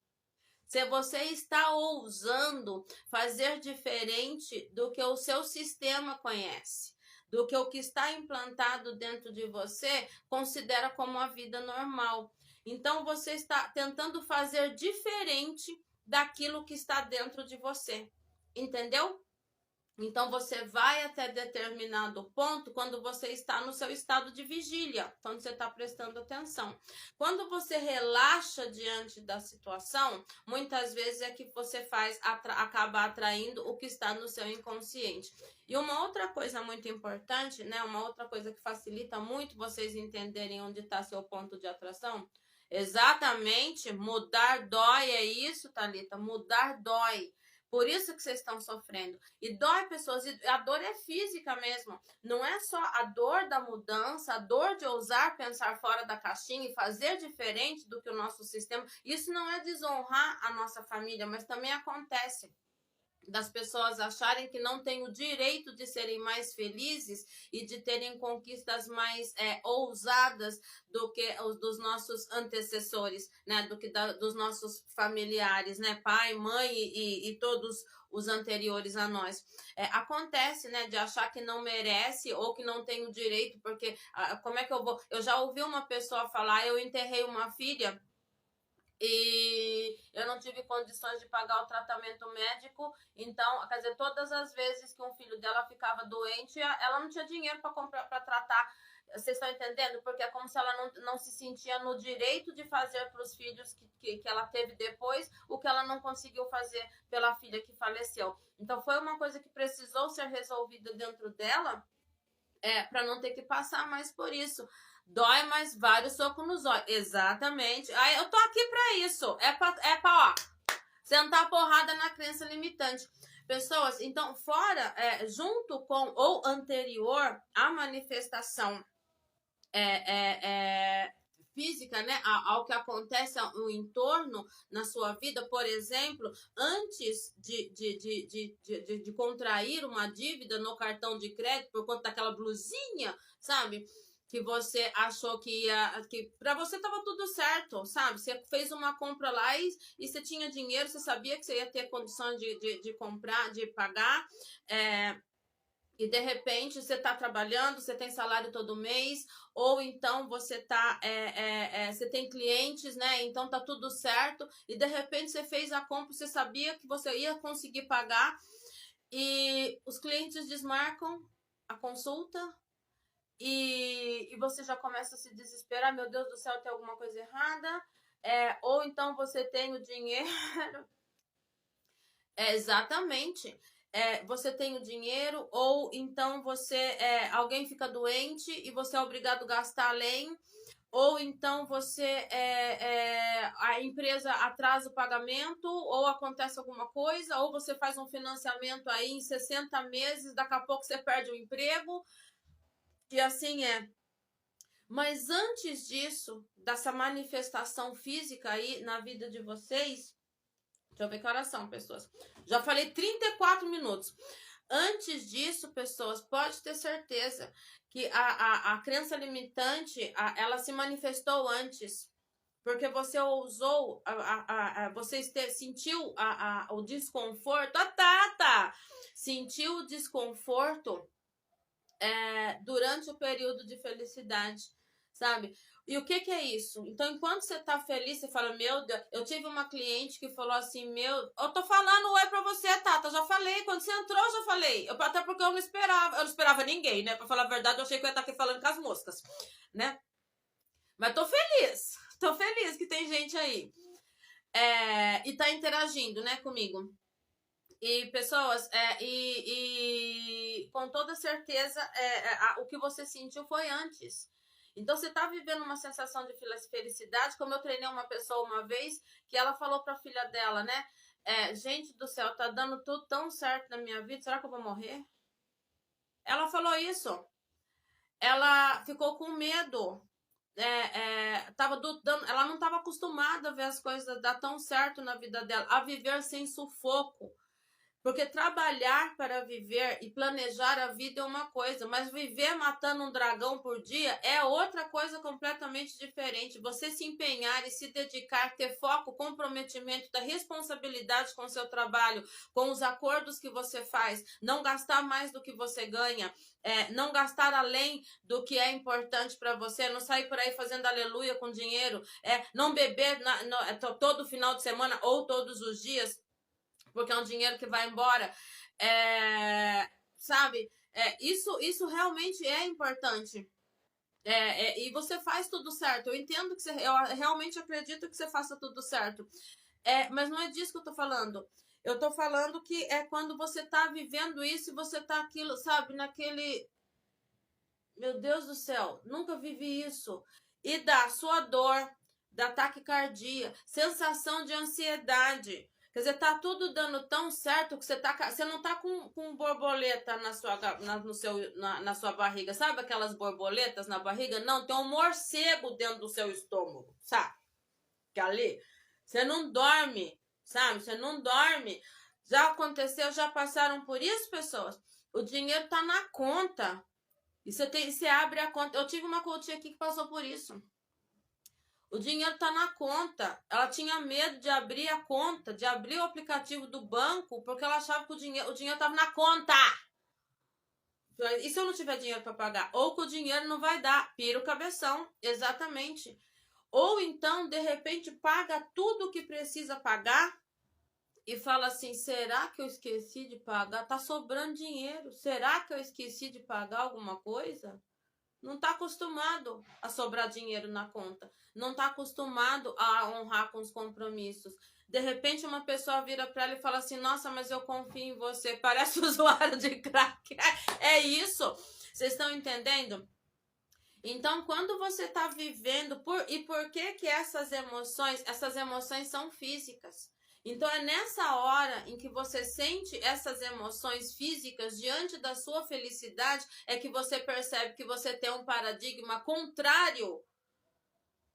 Se você está ousando fazer diferente do que o seu sistema conhece, do que o que está implantado dentro de você considera como a vida normal. Então você está tentando fazer diferente daquilo que está dentro de você. Entendeu? Então, você vai até determinado ponto quando você está no seu estado de vigília, quando você está prestando atenção. Quando você relaxa diante da situação, muitas vezes é que você acaba atraindo o que está no seu inconsciente. E uma outra coisa muito importante, né? Uma outra coisa que facilita muito vocês entenderem onde está seu ponto de atração. Exatamente, mudar dói, é isso, Thalita, mudar dói. Por isso que vocês estão sofrendo. E dói, pessoas, e a dor é física mesmo. Não é só a dor da mudança, a dor de ousar pensar fora da caixinha e fazer diferente do que o nosso sistema. Isso não é desonrar a nossa família, mas também acontece das pessoas acharem que não têm o direito de serem mais felizes e de terem conquistas mais ousadas do que os dos nossos antecessores, né? Do que dos nossos familiares, né? Pai, mãe e todos os anteriores a nós. Acontece, né? De achar que não merece ou que não tem o direito, porque como é que eu vou? Eu já ouvi uma pessoa falar, eu enterrei uma filha e eu não tive condições de pagar o tratamento médico, então, quer dizer, todas as vezes que um filho dela ficava doente, ela não tinha dinheiro para comprar, para tratar. Vocês estão entendendo? Porque é como se ela não se sentia no direito de fazer para os filhos que ela teve depois o que ela não conseguiu fazer pela filha que faleceu. Então, foi uma coisa que precisou ser resolvida dentro dela, para não ter que passar mais por isso. Dói, mas vários socos nos olhos. Exatamente. Aí eu tô aqui pra isso. É pra sentar a porrada na crença limitante. Pessoas, então, fora, junto com ou anterior à manifestação física, né, ao que acontece no entorno, na sua vida, por exemplo, antes de contrair uma dívida no cartão de crédito por conta daquela blusinha, sabe? Que você achou que para você tava tudo certo, sabe? Você fez uma compra lá e você tinha dinheiro, você sabia que você ia ter condição de comprar, de pagar, e de repente você está trabalhando, você tem salário todo mês, ou então você você tem clientes, né? Então tá tudo certo, e de repente você fez a compra, você sabia que você ia conseguir pagar, e os clientes desmarcam a consulta, e você já começa a se desesperar, meu Deus do céu, tem alguma coisa errada, ou então você tem o dinheiro. Exatamente. Você tem o dinheiro, ou então alguém fica doente e você é obrigado a gastar além, ou então a empresa atrasa o pagamento, ou acontece alguma coisa, ou você faz um financiamento aí em 60 meses, daqui a pouco você perde o emprego, e assim é. Mas antes disso, dessa manifestação física aí na vida de vocês, Deixa eu ver que horas são, pessoas. Já falei 34 minutos. Antes disso, pessoas, pode ter certeza que a crença limitante, ela se manifestou antes. Porque você ousou, você sentiu o desconforto. Sentiu o desconforto durante o período de felicidade, sabe? E o que é isso? Então, enquanto você tá feliz, você fala, meu Deus, eu tive uma cliente que falou assim, eu tô falando oi pra você, Tata, eu já falei, quando você entrou, eu já falei, até porque eu não esperava ninguém, né? Pra falar a verdade, eu achei que eu ia estar aqui falando com as moscas, né? Mas tô feliz que tem gente aí, e tá interagindo, né, comigo. E pessoas, com toda certeza, o que você sentiu foi antes. Então, você tá vivendo uma sensação de felicidade, como eu treinei uma pessoa uma vez, que ela falou pra filha dela, né? Gente do céu, tá dando tudo tão certo na minha vida, será que eu vou morrer? Ela falou isso. Ela ficou com medo. Ela não estava acostumada a ver as coisas dar tão certo na vida dela, a viver sem sufoco. Porque trabalhar para viver e planejar a vida é uma coisa, mas viver matando um dragão por dia é outra coisa completamente diferente. Você se empenhar e se dedicar, ter foco, comprometimento, da responsabilidade com o seu trabalho, com os acordos que você faz, não gastar mais do que você ganha, não gastar além do que é importante para você, não sair por aí fazendo aleluia com dinheiro, não beber todo final de semana ou todos os dias, porque é um dinheiro que vai embora, sabe? Isso realmente é importante. E você faz tudo certo. Eu entendo que eu realmente acredito que você faça tudo certo. Mas não é disso que eu tô falando. Eu tô falando que é quando você tá vivendo isso e você tá aquilo, sabe, naquele... Meu Deus do céu, nunca vivi isso. E da sua dor, da taquicardia, sensação de ansiedade. Quer dizer, tá tudo dando tão certo que você não tá com borboleta na sua barriga. Sabe aquelas borboletas na barriga? Não, tem um morcego dentro do seu estômago, sabe? Que ali, você não dorme, sabe? Você não dorme. Já aconteceu, já passaram por isso, pessoas? O dinheiro tá na conta. E você abre a conta. Eu tive uma coach aqui que passou por isso. O dinheiro tá na conta. Ela tinha medo de abrir a conta, de abrir o aplicativo do banco, porque ela achava que o dinheiro tava na conta. E se eu não tiver dinheiro para pagar? Ou que o dinheiro não vai dar. Pira o cabeção. Exatamente. Ou então, de repente, paga tudo o que precisa pagar e fala assim, será que eu esqueci de pagar? Tá sobrando dinheiro. Será que eu esqueci de pagar alguma coisa? Não está acostumado a sobrar dinheiro na conta. Não está acostumado a honrar com os compromissos. De repente, uma pessoa vira para ela e fala assim, nossa, mas eu confio em você. Parece usuário de crack. É isso. Vocês estão entendendo? Então, quando você está vivendo... E por que essas emoções são físicas? Então, é nessa hora em que você sente essas emoções físicas diante da sua felicidade, é que você percebe que você tem um paradigma contrário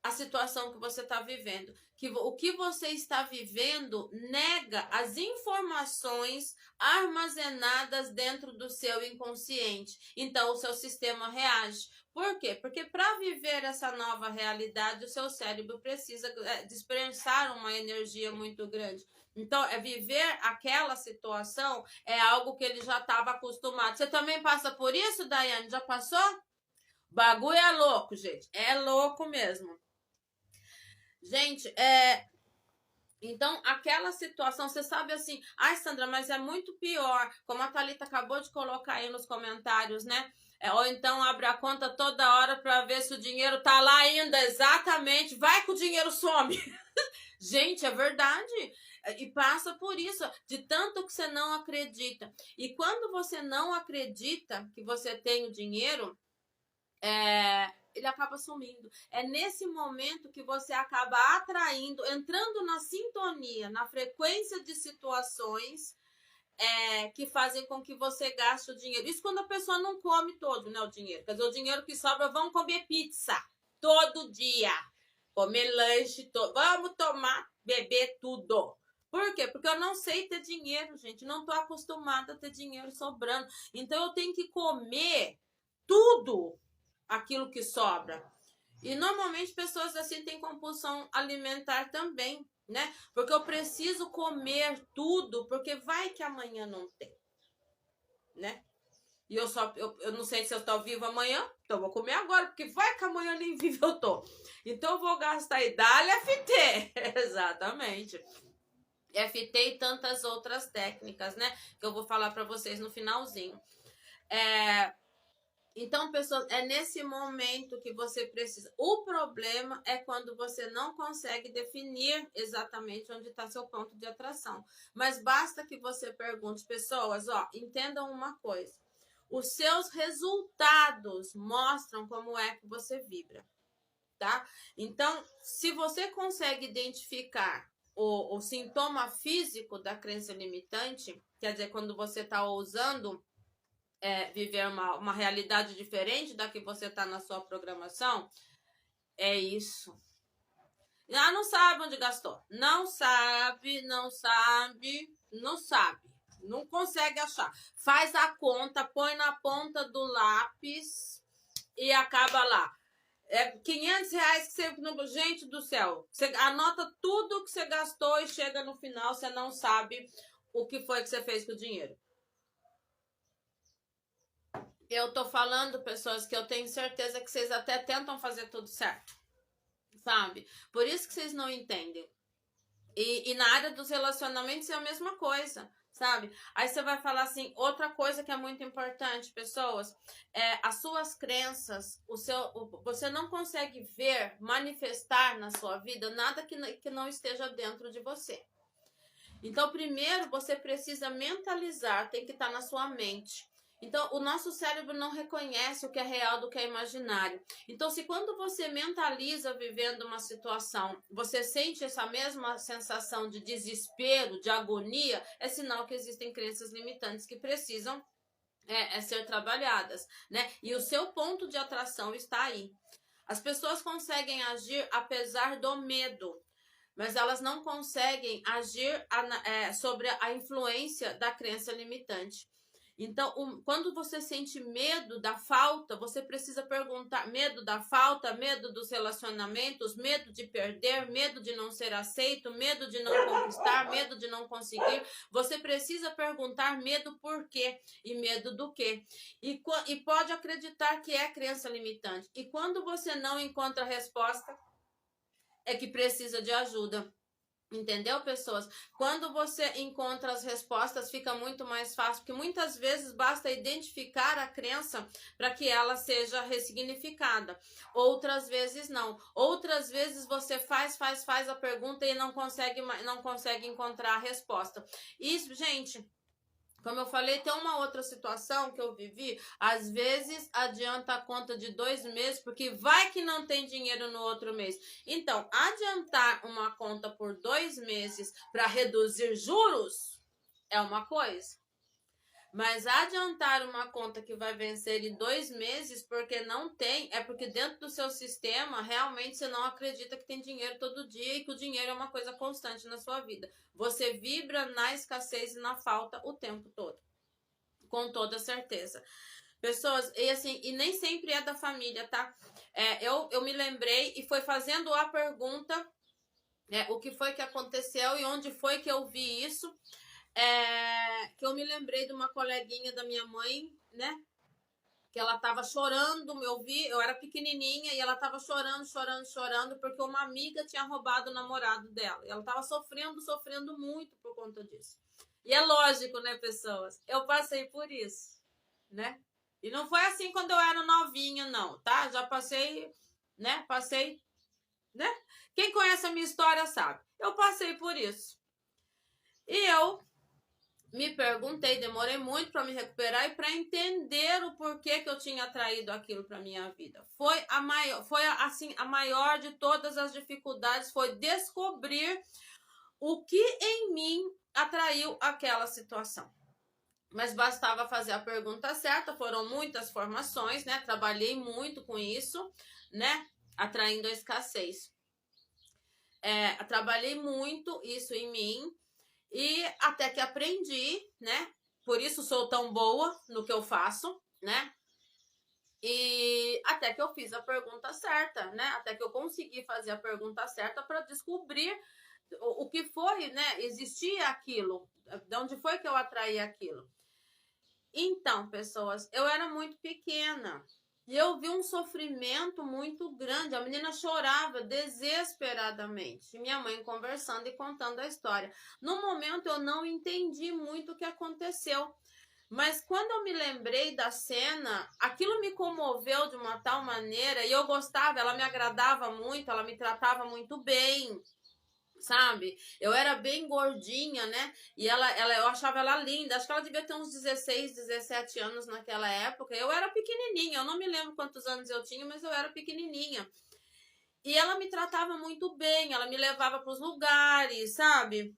à situação que você está vivendo. Que o que você está vivendo nega as informações armazenadas dentro do seu inconsciente. Então, o seu sistema reage. Por quê? Porque para viver essa nova realidade, o seu cérebro precisa dispensar uma energia muito grande. Então, viver aquela situação é algo que ele já estava acostumado. Você também passa por isso, Daiane? Já passou? Bagulho é louco, gente. É louco mesmo. Gente, então, aquela situação, você sabe assim, ai, Sandra, mas é muito pior, como a Thalita acabou de colocar aí nos comentários, né? Ou então abre a conta toda hora para ver se o dinheiro tá lá ainda, exatamente, vai que o dinheiro some. Gente, é verdade. E passa por isso, de tanto que você não acredita. E quando você não acredita que você tem o dinheiro, ele acaba sumindo. É nesse momento que você acaba atraindo, entrando na sintonia, na frequência de situações que fazem com que você gaste o dinheiro. Isso quando a pessoa não come todo, né, o dinheiro. Quer dizer, o dinheiro que sobra, vamos comer pizza todo dia. Comer lanche todo. Vamos beber tudo. Por quê? Porque eu não sei ter dinheiro, gente. Não tô acostumada a ter dinheiro sobrando. Então eu tenho que comer tudo aquilo que sobra. E normalmente pessoas assim têm compulsão alimentar também, né? Porque eu preciso comer tudo, porque vai que amanhã não tem, né? E eu não sei se eu tô vivo amanhã, então eu vou comer agora, porque vai que amanhã nem vivo eu tô. Então eu vou gastar e dar-lhe FT. Exatamente. FT e tantas outras técnicas, né? Que eu vou falar para vocês no finalzinho. Então, pessoal, é nesse momento que você precisa. O problema é quando você não consegue definir exatamente onde está seu ponto de atração. Mas basta que você pergunte, pessoas, ó, entendam uma coisa. Os seus resultados mostram como é que você vibra, tá? Então, se você consegue identificar o sintoma físico da crença limitante, quer dizer, quando você está ousando viver uma realidade diferente da que você está na sua programação, é isso. Ah, não sabe onde gastou. Não sabe, não sabe, não sabe. Não consegue achar. Faz a conta, põe na ponta do lápis e acaba lá. É R$500 que você... Gente do céu, você anota tudo que você gastou e chega no final, você não sabe o que foi que você fez com o dinheiro. Eu tô falando, pessoas, que eu tenho certeza que vocês até tentam fazer tudo certo, sabe? Por isso que vocês não entendem. E na área dos relacionamentos é a mesma coisa, sabe? Aí você vai falar assim, outra coisa que é muito importante, pessoas, as suas crenças, você não consegue ver, manifestar na sua vida nada que não esteja dentro de você. Então, primeiro, você precisa mentalizar, tem que estar na sua mente. Então, o nosso cérebro não reconhece o que é real do que é imaginário. Então, se quando você mentaliza vivendo uma situação, você sente essa mesma sensação de desespero, de agonia, é sinal que existem crenças limitantes que precisam ser trabalhadas, né? E o seu ponto de atração está aí. As pessoas conseguem agir apesar do medo, mas elas não conseguem agir sobre a influência da crença limitante. Então, quando você sente medo da falta, você precisa perguntar: medo da falta, medo dos relacionamentos, medo de perder, medo de não ser aceito, medo de não conquistar, medo de não conseguir. Você precisa perguntar medo por quê e medo do quê. E pode acreditar que é crença limitante. E quando você não encontra a resposta, é que precisa de ajuda. Entendeu, pessoas? Quando você encontra as respostas, fica muito mais fácil, porque muitas vezes basta identificar a crença para que ela seja ressignificada. Outras vezes não. Outras vezes você faz a pergunta e não consegue encontrar a resposta. Isso, gente, como eu falei, tem uma outra situação que eu vivi. Às vezes adianta a conta de 2 meses, porque vai que não tem dinheiro no outro mês. Então, adiantar uma conta por 2 meses para reduzir juros é uma coisa. Mas adiantar uma conta que vai vencer em 2 meses porque não tem, é porque dentro do seu sistema realmente você não acredita que tem dinheiro todo dia e que o dinheiro é uma coisa constante na sua vida. Você vibra na escassez e na falta o tempo todo, com toda certeza. Pessoas, e nem sempre é da família, tá? Eu me lembrei e foi fazendo a pergunta, o que foi que aconteceu e onde foi que eu vi isso. Que eu me lembrei de uma coleguinha da minha mãe, né? Que ela tava chorando, eu era pequenininha e ela tava chorando, porque uma amiga tinha roubado o namorado dela. E ela tava sofrendo muito por conta disso. E é lógico, né, pessoas? Eu passei por isso, né? E não foi assim quando eu era novinha, não, tá? Já passei, né? Né? Quem conhece a minha história sabe. Eu passei por isso. E eu me perguntei, demorei muito para me recuperar e para entender o porquê que eu tinha atraído aquilo para minha vida. Foi a maior de todas as dificuldades, foi descobrir o que em mim atraiu aquela situação. Mas bastava fazer a pergunta certa, foram muitas formações, né? Trabalhei muito com isso, né? Atraindo a escassez. Trabalhei muito isso em mim. E até que aprendi, né? Por isso sou tão boa no que eu faço, né? E até que eu fiz a pergunta certa, né? Até que eu consegui fazer a pergunta certa para descobrir o que foi, né? Existia aquilo. De onde foi que eu atraí aquilo? Então, pessoas, eu era muito pequena. E eu vi um sofrimento muito grande. A menina chorava desesperadamente. Minha mãe conversando e contando a história. No momento eu não entendi muito o que aconteceu. Mas quando eu me lembrei da cena, aquilo me comoveu de uma tal maneira. E eu gostava, ela me agradava muito, ela me tratava muito bem. Sabe? Eu era bem gordinha, né? E eu achava ela linda. Acho que ela devia ter uns 16, 17 anos naquela época. Eu era pequenininha. Eu não me lembro quantos anos eu tinha, mas eu era pequenininha. E ela me tratava muito bem. Ela me levava para os lugares, sabe?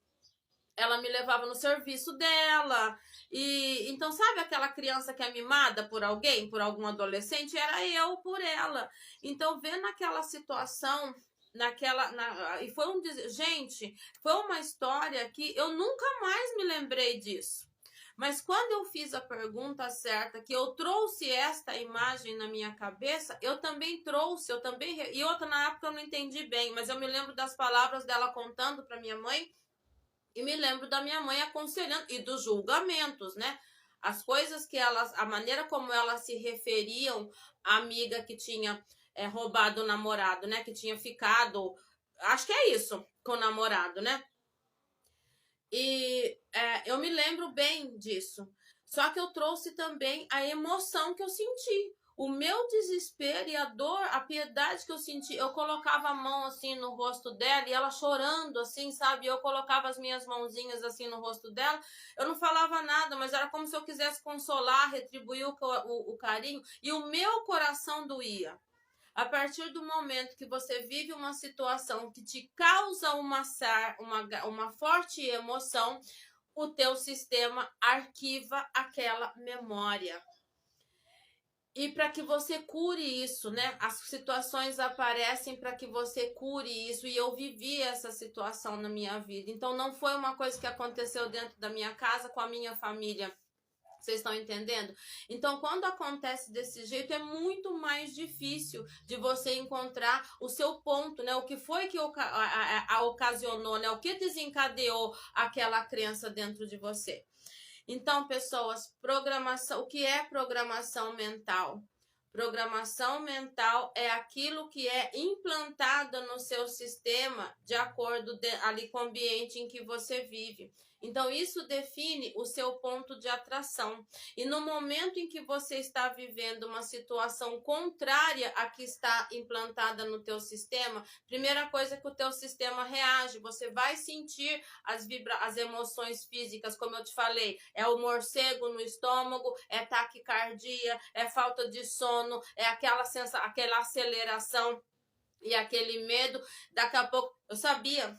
Ela me levava no serviço dela. E então, sabe aquela criança que é mimada por alguém, por algum adolescente? Era eu por ela. Então, vendo aquela situação e foi gente, foi uma história que eu nunca mais me lembrei disso. Mas quando eu fiz a pergunta certa, que eu trouxe esta imagem na minha cabeça, eu também trouxe, e outra na época eu não entendi bem, mas eu me lembro das palavras dela contando para minha mãe e me lembro da minha mãe aconselhando e dos julgamentos, né? As coisas que elas, a maneira como elas se referiam à amiga que tinha roubado o namorado, né? Que tinha ficado, acho que é isso, com o namorado, né? E eu me lembro bem disso. Só que eu trouxe também a emoção que eu senti. O meu desespero e a dor, a piedade que eu senti, eu colocava a mão assim no rosto dela e ela chorando assim, sabe? Eu colocava as minhas mãozinhas assim no rosto dela. Eu não falava nada, mas era como se eu quisesse consolar, retribuir o carinho. E o meu coração doía. A partir do momento que você vive uma situação que te causa uma forte emoção, o teu sistema arquiva aquela memória. E para que você cure isso, né? As situações aparecem para que você cure isso. E eu vivi essa situação na minha vida. Então não foi uma coisa que aconteceu dentro da minha casa com a minha família. Vocês estão entendendo? Então, quando acontece desse jeito, é muito mais difícil de você encontrar o seu ponto, né? O que foi que ocasionou, né? O que desencadeou aquela crença dentro de você. Então, pessoas, programação, o que é programação mental? Programação mental é aquilo que é implantado no seu sistema de acordo ali com o ambiente em que você vive. Então, isso define o seu ponto de atração. E no momento em que você está vivendo uma situação contrária à que está implantada no teu sistema, primeira coisa que o teu sistema reage, você vai sentir as emoções físicas, como eu te falei, é o morcego no estômago, é taquicardia, é falta de sono, é aquela aceleração e aquele medo. Daqui a pouco, eu sabia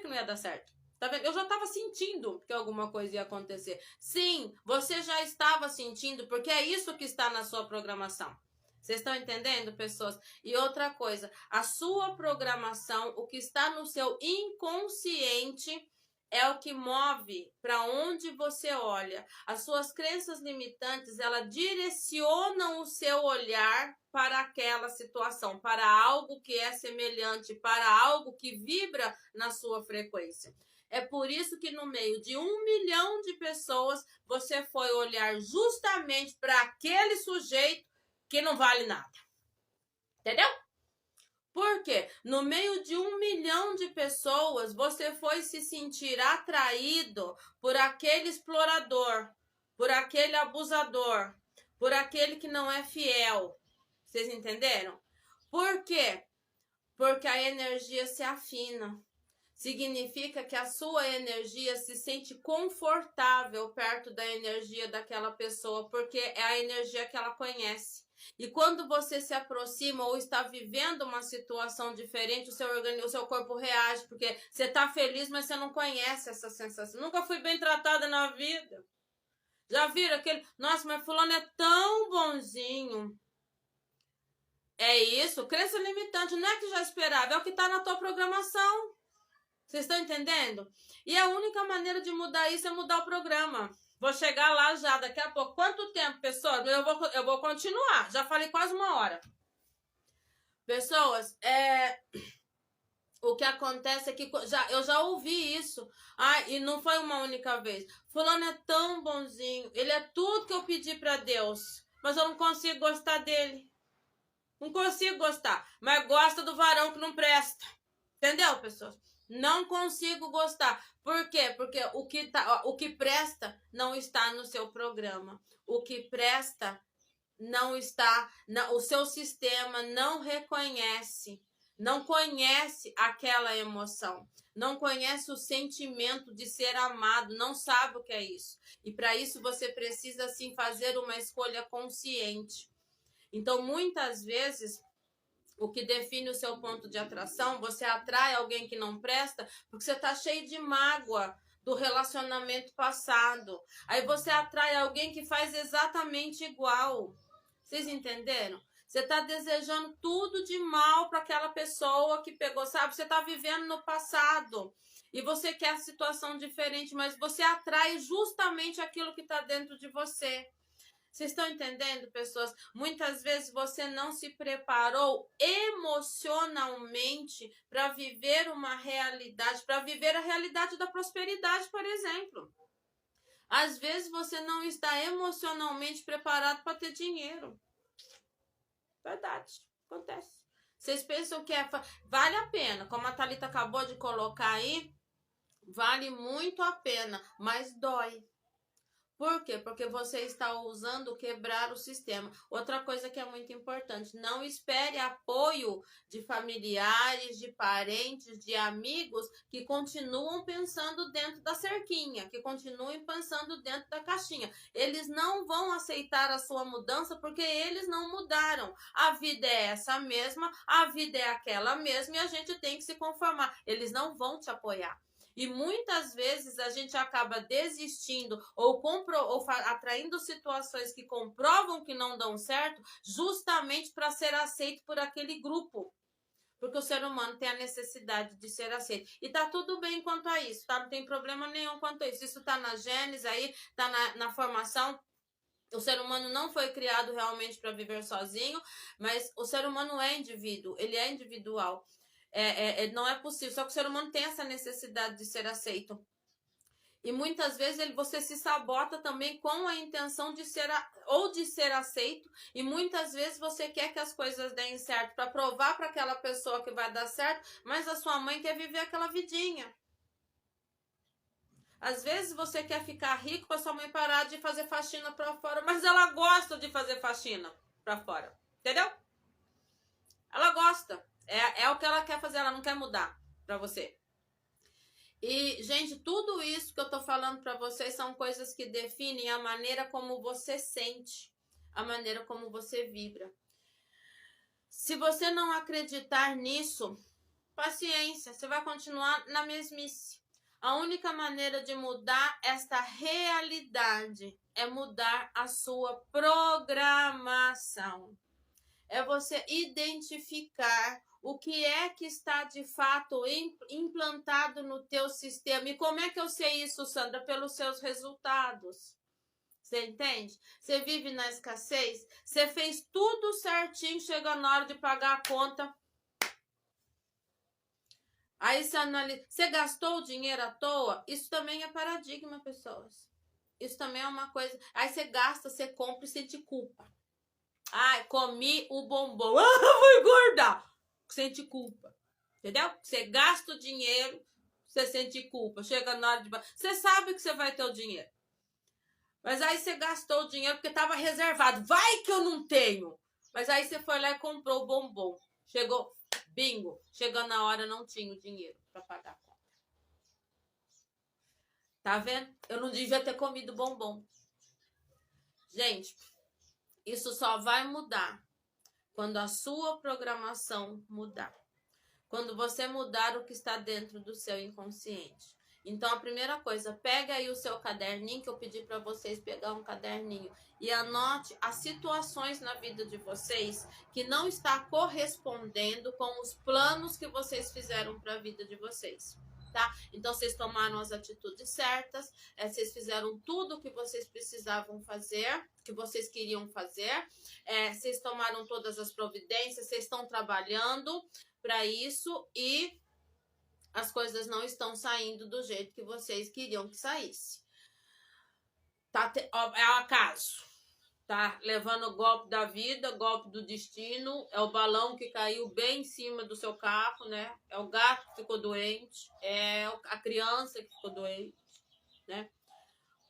que não ia dar certo. Tá vendo? Eu já estava sentindo que alguma coisa ia acontecer. Sim, você já estava sentindo, porque é isso que está na sua programação. Vocês estão entendendo, pessoas? E outra coisa, a sua programação, o que está no seu inconsciente, é o que move para onde você olha. As suas crenças limitantes, elas direcionam o seu olhar para aquela situação, para algo que é semelhante, para algo que vibra na sua frequência. É por isso que no meio de 1 milhão de pessoas, você foi olhar justamente para aquele sujeito que não vale nada. Entendeu? Porque no meio de 1 milhão de pessoas, você foi se sentir atraído por aquele explorador, por aquele abusador, por aquele que não é fiel. Vocês entenderam? Por quê? Porque a energia se afina. Significa que a sua energia se sente confortável perto da energia daquela pessoa, porque é a energia que ela conhece. E quando você se aproxima ou está vivendo uma situação diferente, o seu corpo reage, porque você está feliz, mas você não conhece essa sensação. Nunca fui bem tratada na vida. Já viram aquele... Nossa, mas fulano é tão bonzinho. É isso, crença limitante. Não é que já esperava, é o que está na tua programação. Vocês estão entendendo? E a única maneira de mudar isso é mudar o programa. Vou chegar lá já daqui a pouco. Quanto tempo, pessoas? Eu vou continuar. Já falei quase 1 hora. Pessoas, o que acontece é que eu já ouvi isso. E não foi uma única vez. Fulano é tão bonzinho. Ele é tudo que eu pedi pra Deus. Mas eu não consigo gostar dele. Não consigo gostar. Mas gosta do varão que não presta. Entendeu, pessoas? Não consigo gostar. Por quê? Porque o que presta não está no seu programa. O que presta não está... o seu sistema não reconhece. Não conhece aquela emoção. Não conhece o sentimento de ser amado. Não sabe o que é isso. E para isso você precisa, sim, fazer uma escolha consciente. Então, muitas vezes... o que define o seu ponto de atração, você atrai alguém que não presta porque você está cheio de mágoa do relacionamento passado. Aí você atrai alguém que faz exatamente igual. Vocês entenderam? Você está desejando tudo de mal para aquela pessoa que pegou, sabe? Você está vivendo no passado e você quer a situação diferente, mas você atrai justamente aquilo que está dentro de você. Vocês estão entendendo, pessoas? Muitas vezes você não se preparou emocionalmente para viver uma realidade, para viver a realidade da prosperidade, por exemplo. Às vezes você não está emocionalmente preparado para ter dinheiro. Verdade, acontece. Vocês pensam que vale a pena, como a Thalita acabou de colocar aí, vale muito a pena, mas dói. Por quê? Porque você está ousando quebrar o sistema. Outra coisa que é muito importante, não espere apoio de familiares, de parentes, de amigos que continuam pensando dentro da cerquinha, que continuem pensando dentro da caixinha. Eles não vão aceitar a sua mudança porque eles não mudaram. A vida é essa mesma, a vida é aquela mesma e a gente tem que se conformar. Eles não vão te apoiar. E muitas vezes a gente acaba desistindo ou atraindo situações que comprovam que não dão certo justamente para ser aceito por aquele grupo. Porque o ser humano tem a necessidade de ser aceito. E tá tudo bem quanto a isso, tá? Não tem problema nenhum quanto a isso. Isso tá na gênese aí, tá na formação. O ser humano não foi criado realmente para viver sozinho, mas o ser humano é indivíduo, ele é individual. Não é possível, só que o ser humano tem essa necessidade de ser aceito. E muitas vezes você se sabota também com a intenção de ser aceito. E muitas vezes você quer que as coisas deem certo para provar para aquela pessoa que vai dar certo, mas a sua mãe quer viver aquela vidinha. Às vezes você quer ficar rico para sua mãe parar de fazer faxina para fora, mas ela gosta de fazer faxina para fora. Entendeu? Ela gosta. É o que ela quer fazer, ela não quer mudar para você. E, gente, tudo isso que eu tô falando para vocês são coisas que definem a maneira como você sente, a maneira como você vibra. Se você não acreditar nisso, paciência, você vai continuar na mesmice. A única maneira de mudar esta realidade é mudar a sua programação. É você identificar o que é que está de fato implantado no teu sistema. E como é que eu sei isso, Sandra? Pelos seus resultados. Você entende? Você vive na escassez, você fez tudo certinho, chega na hora de pagar a conta. Aí você analisa, você gastou o dinheiro à toa? Isso também é paradigma, pessoas. Isso também é uma coisa. Aí você gasta, você compra e sente culpa. Ai, comi o bombom. Vou engordar. Sente culpa. Entendeu? Você gasta o dinheiro, você sente culpa. Chega na hora de... Você sabe que você vai ter o dinheiro. Mas aí você gastou o dinheiro porque estava reservado. Vai que eu não tenho. Mas aí você foi lá e comprou o bombom. Chegou, bingo. Chegando na hora, não tinha o dinheiro para pagar a conta. Tá vendo? Eu não devia ter comido bombom. Gente, isso só vai mudar quando a sua programação mudar. Quando você mudar o que está dentro do seu inconsciente. Então, a primeira coisa, pega aí o seu caderninho, que eu pedi para vocês pegar um caderninho, e anote as situações na vida de vocês que não está correspondendo com os planos que vocês fizeram para a vida de vocês. tá? Então, vocês tomaram as atitudes certas, vocês fizeram tudo o que vocês precisavam fazer, que vocês queriam fazer, vocês tomaram todas as providências, vocês estão trabalhando para isso e as coisas não estão saindo do jeito que vocês queriam que saísse. É um acaso. Tá levando o golpe da vida, golpe do destino, é o balão que caiu bem em cima do seu carro, né? É o gato que ficou doente, é a criança que ficou doente, né?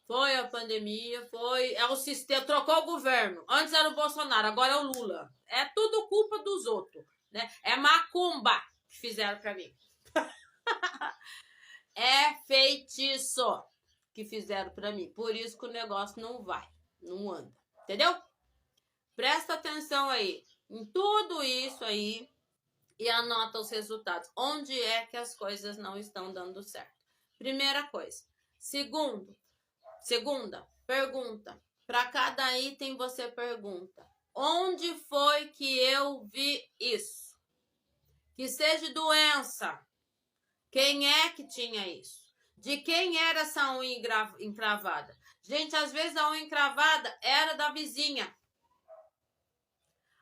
Foi a pandemia, é o sistema, trocou o governo. Antes era o Bolsonaro, agora é o Lula. É tudo culpa dos outros, né? É macumba que fizeram pra mim. É feitiço que fizeram pra mim. Por isso que o negócio não vai, não anda. Entendeu? Presta atenção aí em tudo isso aí e anota os resultados. Onde é que as coisas não estão dando certo? Primeira coisa. Segunda, pergunta. Para cada item você pergunta: onde foi que eu vi isso? Que seja doença. Quem é que tinha isso? De quem era essa unha encravada? Gente, às vezes a unha encravada era da vizinha.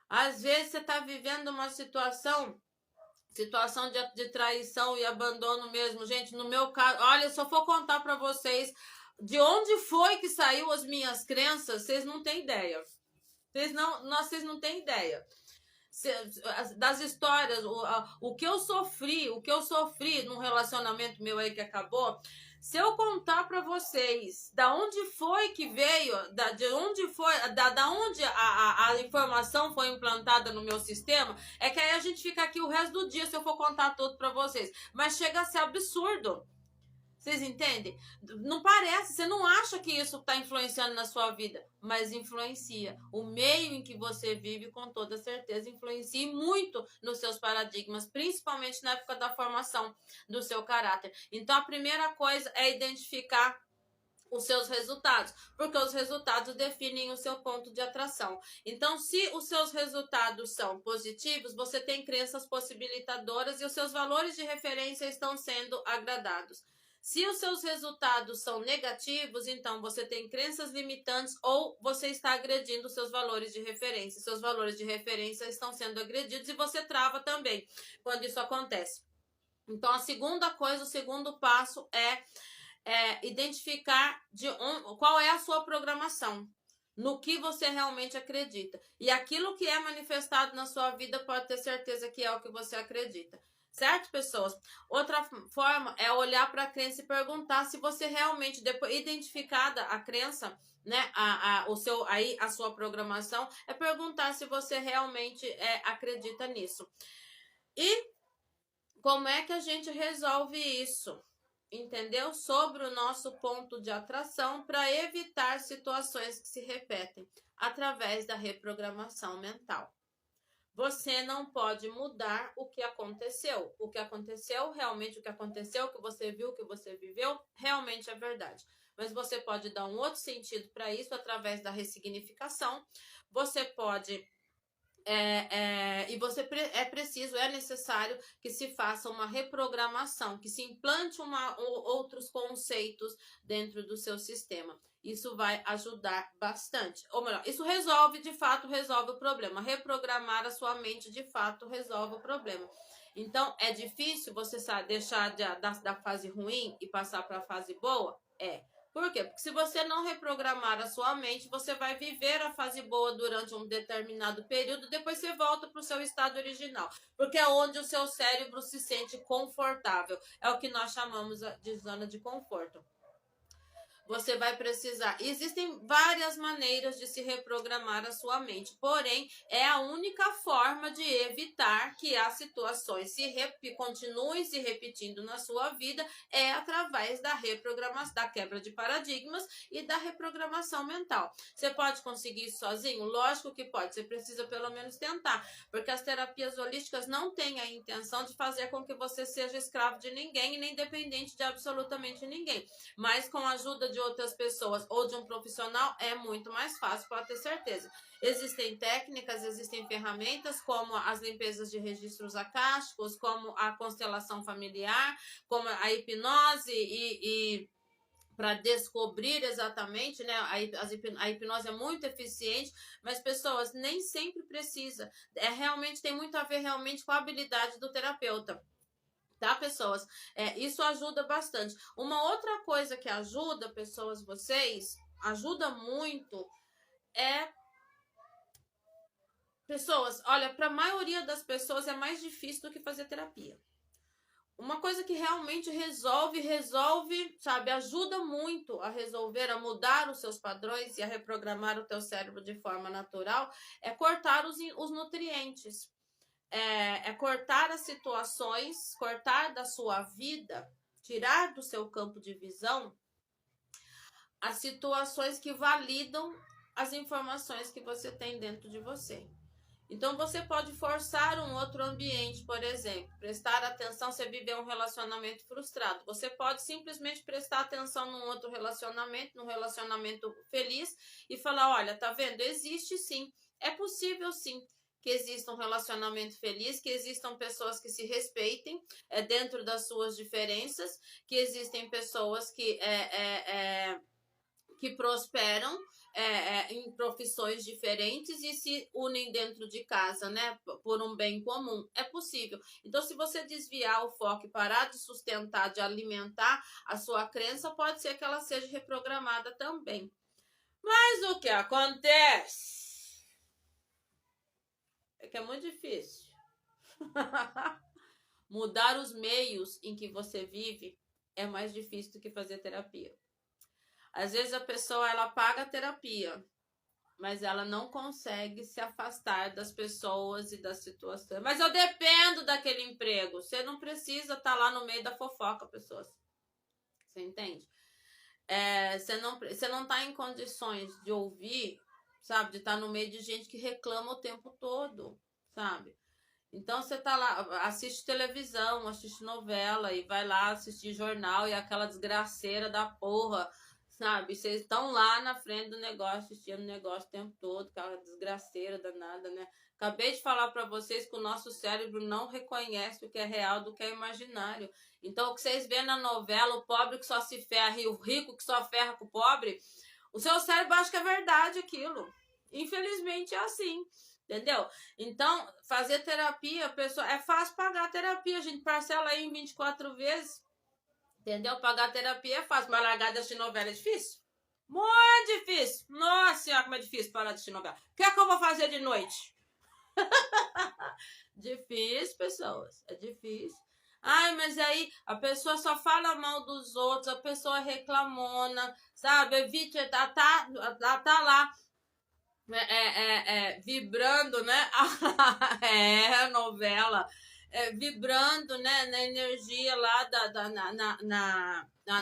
Às vezes você está vivendo uma situação de traição e abandono mesmo. Gente, no meu caso, olha, se eu for contar para vocês de onde foi que saiu as minhas crenças, vocês não têm ideia. Vocês não têm ideia. Das histórias, o que eu sofri num relacionamento meu aí que acabou. Se eu contar para vocês da onde foi que veio, da onde a informação foi implantada no meu sistema, é que aí a gente fica aqui o resto do dia se eu for contar tudo para vocês. Mas chega a ser absurdo. Vocês entendem? Não parece, você não acha que isso está influenciando na sua vida, mas influencia. O meio em que você vive, com toda certeza, influencia muito nos seus paradigmas, principalmente na época da formação do seu caráter. Então, a primeira coisa é identificar os seus resultados, porque os resultados definem o seu ponto de atração. Então, se os seus resultados são positivos, você tem crenças possibilitadoras e os seus valores de referência estão sendo agradados. Se os seus resultados são negativos, então você tem crenças limitantes ou você está agredindo os seus valores de referência. Seus valores de referência estão sendo agredidos e você trava também quando isso acontece. Então, a segunda coisa, o segundo passo é identificar qual é a sua programação, no que você realmente acredita. E aquilo que é manifestado na sua vida, pode ter certeza que é o que você acredita. Certo, pessoas? Outra forma é olhar para a crença e perguntar se você realmente, depois identificada a crença, né, a sua programação, é perguntar se você realmente acredita nisso. E como é que a gente resolve isso? Entendeu? Sobre o nosso ponto de atração para evitar situações que se repetem através da reprogramação mental. Você não pode mudar o que aconteceu. O que aconteceu, realmente o que aconteceu, o que você viu, o que você viveu, realmente é verdade. Mas você pode dar um outro sentido para isso através da ressignificação. Você pode... é necessário que se faça uma reprogramação, que se implante outros conceitos dentro do seu sistema. Isso vai ajudar bastante. Ou melhor, isso de fato resolve o problema. Reprogramar a sua mente, de fato, resolve o problema. Então, é difícil você deixar da fase ruim e passar para a fase boa? Por quê? Porque se você não reprogramar a sua mente, você vai viver a fase boa durante um determinado período, depois você volta para o seu estado original, porque é onde o seu cérebro se sente confortável. É o que nós chamamos de zona de conforto. Você vai precisar. Existem várias maneiras de se reprogramar a sua mente, porém, é a única forma de evitar que as situações continuem se repetindo na sua vida, através da reprogramação, da quebra de paradigmas e da reprogramação mental. Você pode conseguir isso sozinho? Lógico que pode, você precisa pelo menos tentar, porque as terapias holísticas não têm a intenção de fazer com que você seja escravo de ninguém e nem dependente de absolutamente ninguém, mas com a ajuda de de outras pessoas ou de um profissional, é muito mais fácil, pode ter certeza. Existem técnicas, existem ferramentas como as limpezas de registros acásticos, como a constelação familiar, como a hipnose e para descobrir exatamente, né? A hipnose é muito eficiente, mas pessoas nem sempre precisa. Realmente tem muito a ver realmente com a habilidade do terapeuta. Tá, pessoas? Isso ajuda bastante. Uma outra coisa que ajuda, pessoas, vocês, ajuda muito, pessoas, olha, para a maioria das pessoas é mais difícil do que fazer terapia. Uma coisa que realmente resolve, sabe, ajuda muito a resolver, a mudar os seus padrões e a reprogramar o teu cérebro de forma natural, é cortar os nutrientes. É cortar as situações, cortar da sua vida, tirar do seu campo de visão as situações que validam as informações que você tem dentro de você. Então, você pode forçar um outro ambiente, por exemplo, prestar atenção, você viver um relacionamento frustrado. Você pode simplesmente prestar atenção num outro relacionamento, num relacionamento feliz e falar, olha, tá vendo? Existe sim, é possível sim que exista um relacionamento feliz, que existam pessoas que se respeitem dentro das suas diferenças, que existem pessoas que prosperam em profissões diferentes e se unem dentro de casa, né, por um bem comum. É possível. Então, se você desviar o foco e parar de sustentar, de alimentar a sua crença, pode ser que ela seja reprogramada também. Mas o que acontece é que é muito difícil. Mudar os meios em que você vive é mais difícil do que fazer terapia. Às vezes a pessoa, ela paga a terapia, mas ela não consegue se afastar das pessoas e das situações. Mas eu dependo daquele emprego. Você não precisa estar lá no meio da fofoca, pessoas. Você entende? Você não está em condições de ouvir, sabe? De estar no meio de gente que reclama o tempo todo, sabe? Então você tá lá, assiste televisão, assiste novela e vai lá assistir jornal e aquela desgraceira da porra, sabe? Vocês estão lá na frente do negócio, assistindo o negócio o tempo todo, aquela desgraceira danada, né? Acabei de falar para vocês que o nosso cérebro não reconhece o que é real do que é imaginário. Então, o que vocês vêem na novela, o pobre que só se ferra e o rico que só ferra com o pobre, o seu cérebro acha que é verdade aquilo. Infelizmente é assim. Entendeu? Então, fazer terapia, pessoal, é fácil pagar a terapia. A gente parcela aí em 24 vezes. Entendeu? Pagar a terapia é fácil, mas largar de assistir novela é difícil. Muito difícil. Nossa senhora, como é difícil parar de assistir novela. O que é que eu vou fazer de noite? Difícil, pessoas. É difícil. Ai, mas aí a pessoa só fala mal dos outros, a pessoa reclamona, sabe? Evite, tá lá. Vibrando, né? Novela. Vibrando, né? Na energia lá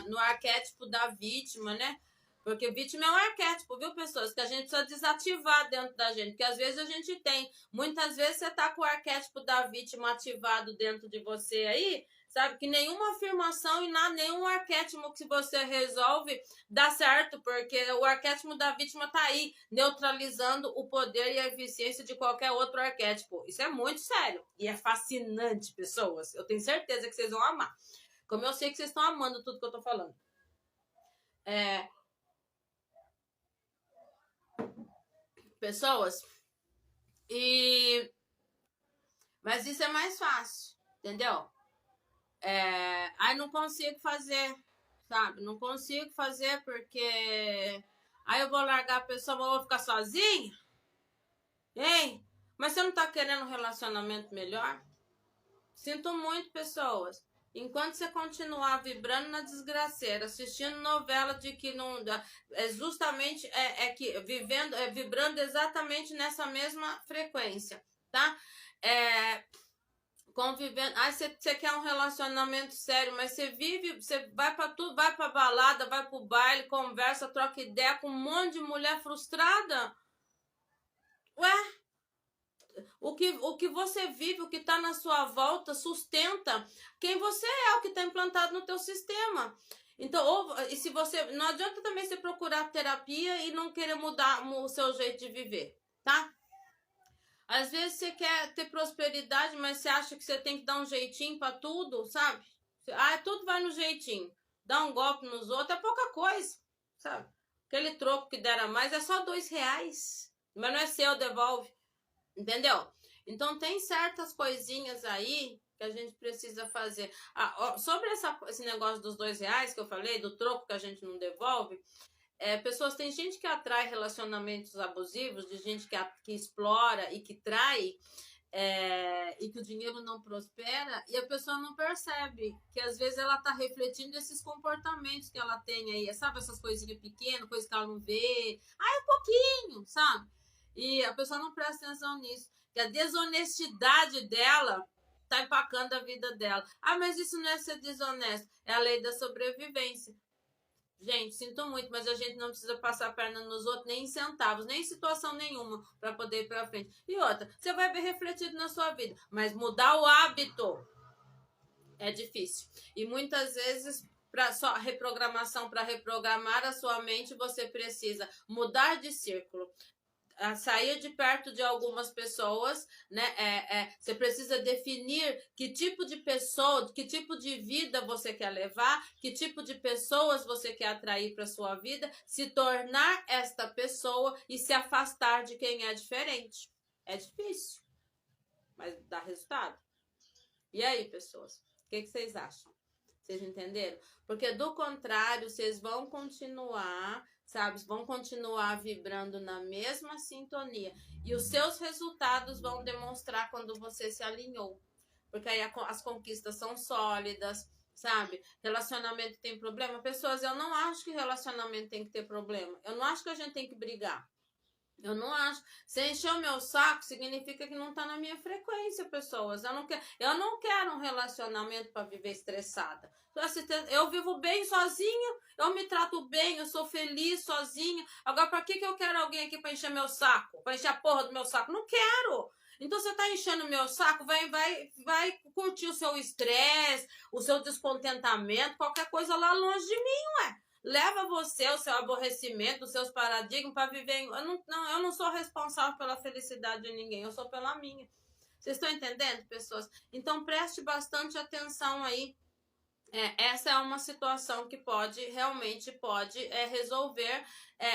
no arquétipo da vítima, né? Porque vítima é um arquétipo, viu, pessoas? Que a gente precisa desativar dentro da gente. Porque às vezes a gente tem. Muitas vezes você tá com o arquétipo da vítima ativado dentro de você aí, sabe? Que nenhuma afirmação e nenhum arquétipo que você resolve dá certo, porque o arquétipo da vítima tá aí, neutralizando o poder e a eficiência de qualquer outro arquétipo. Isso é muito sério e é fascinante, pessoas. Eu tenho certeza que vocês vão amar. Como eu sei que vocês estão amando tudo que eu tô falando. Pessoas, mas isso é mais fácil, entendeu? Aí não consigo fazer, sabe? Não consigo fazer porque aí eu vou largar a pessoa, mas eu vou ficar sozinha? Hein? Mas você não tá querendo um relacionamento melhor? Sinto muito, pessoas. Enquanto você continuar vibrando na desgraceira, assistindo novela de que não dá, justamente que vibrando exatamente nessa mesma frequência, tá? Convivendo. Aí você quer um relacionamento sério, mas você vai pra tudo, vai pra balada, vai pro baile, conversa, troca ideia com um monte de mulher frustrada. Ué? O que você vive, o que está na sua volta, sustenta quem você é, o que está implantado no teu sistema. Então, e se você... Não adianta também você procurar terapia e não querer mudar o seu jeito de viver, tá? Às vezes você quer ter prosperidade, mas você acha que você tem que dar um jeitinho pra tudo, sabe? Tudo vai no jeitinho. Dá um golpe nos outros é pouca coisa, sabe? Aquele troco que dera mais é só R$2. Mas não é seu, devolve. Entendeu? Então tem certas coisinhas aí que a gente precisa fazer. Sobre esse negócio dos R$2 que eu falei, do troco que a gente não devolve, tem gente que atrai relacionamentos abusivos, de gente que explora e que trai, e que o dinheiro não prospera, e a pessoa não percebe que às vezes ela tá refletindo esses comportamentos que ela tem aí, sabe, essas coisinhas pequenas, coisas que ela não vê, um pouquinho, sabe? E a pessoa não presta atenção nisso, que a desonestidade dela tá empacando a vida dela. Mas isso não é ser desonesto, é a lei da sobrevivência. Gente, sinto muito, mas a gente não precisa passar a perna nos outros, nem em centavos, nem em situação nenhuma, para poder ir para frente. E outra, você vai ver refletido na sua vida, mas mudar o hábito é difícil. E muitas vezes, para só reprogramação, para reprogramar a sua mente, você precisa mudar de círculo, sair de perto de algumas pessoas, né? Você precisa definir que tipo de pessoa, que tipo de vida você quer levar, que tipo de pessoas você quer atrair para sua vida, se tornar esta pessoa e se afastar de quem é diferente. É difícil, mas dá resultado. E aí, pessoas, o que vocês acham? Vocês entenderam? Porque do contrário, vocês vão continuar, sabe? Vão continuar vibrando na mesma sintonia. E os seus resultados vão demonstrar quando você se alinhou. Porque aí as conquistas são sólidas, sabe? Relacionamento tem problema. Pessoas, eu não acho que relacionamento tem que ter problema. Eu não acho que a gente tem que brigar. Eu não acho. Se encher o meu saco, significa que não tá na minha frequência, pessoas. Eu não quero um relacionamento para viver estressada. Eu vivo bem sozinha, eu me trato bem, eu sou feliz sozinha. Agora, para que eu quero alguém aqui para encher meu saco? Para encher a porra do meu saco? Não quero! Então, você tá enchendo o meu saco, vai curtir o seu estresse, o seu descontentamento, qualquer coisa lá longe de mim, ué. Leva você, o seu aborrecimento, os seus paradigmas para viver. Eu não sou responsável pela felicidade de ninguém, eu sou pela minha. Vocês estão entendendo, pessoas? Então preste bastante atenção aí. Essa é uma situação que realmente pode resolver,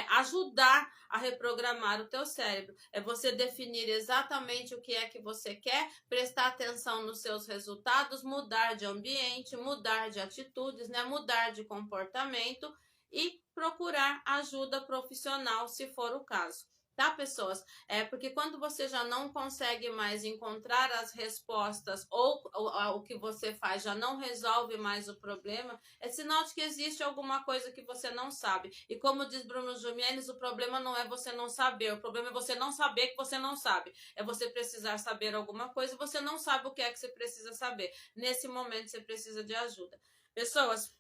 ajudar a reprogramar o teu cérebro. É você definir exatamente o que é que você quer, prestar atenção nos seus resultados, mudar de ambiente, mudar de atitudes, né? Mudar de comportamento e procurar ajuda profissional, se for o caso. Tá, pessoas? Porque quando você já não consegue mais encontrar as respostas ou o que você faz já não resolve mais o problema, é sinal de que existe alguma coisa que você não sabe. E como diz Bruno Gimenez, o problema não é você não saber, o problema é você não saber que você não sabe. É você precisar saber alguma coisa e você não sabe o que é que você precisa saber. Nesse momento você precisa de ajuda. Pessoas,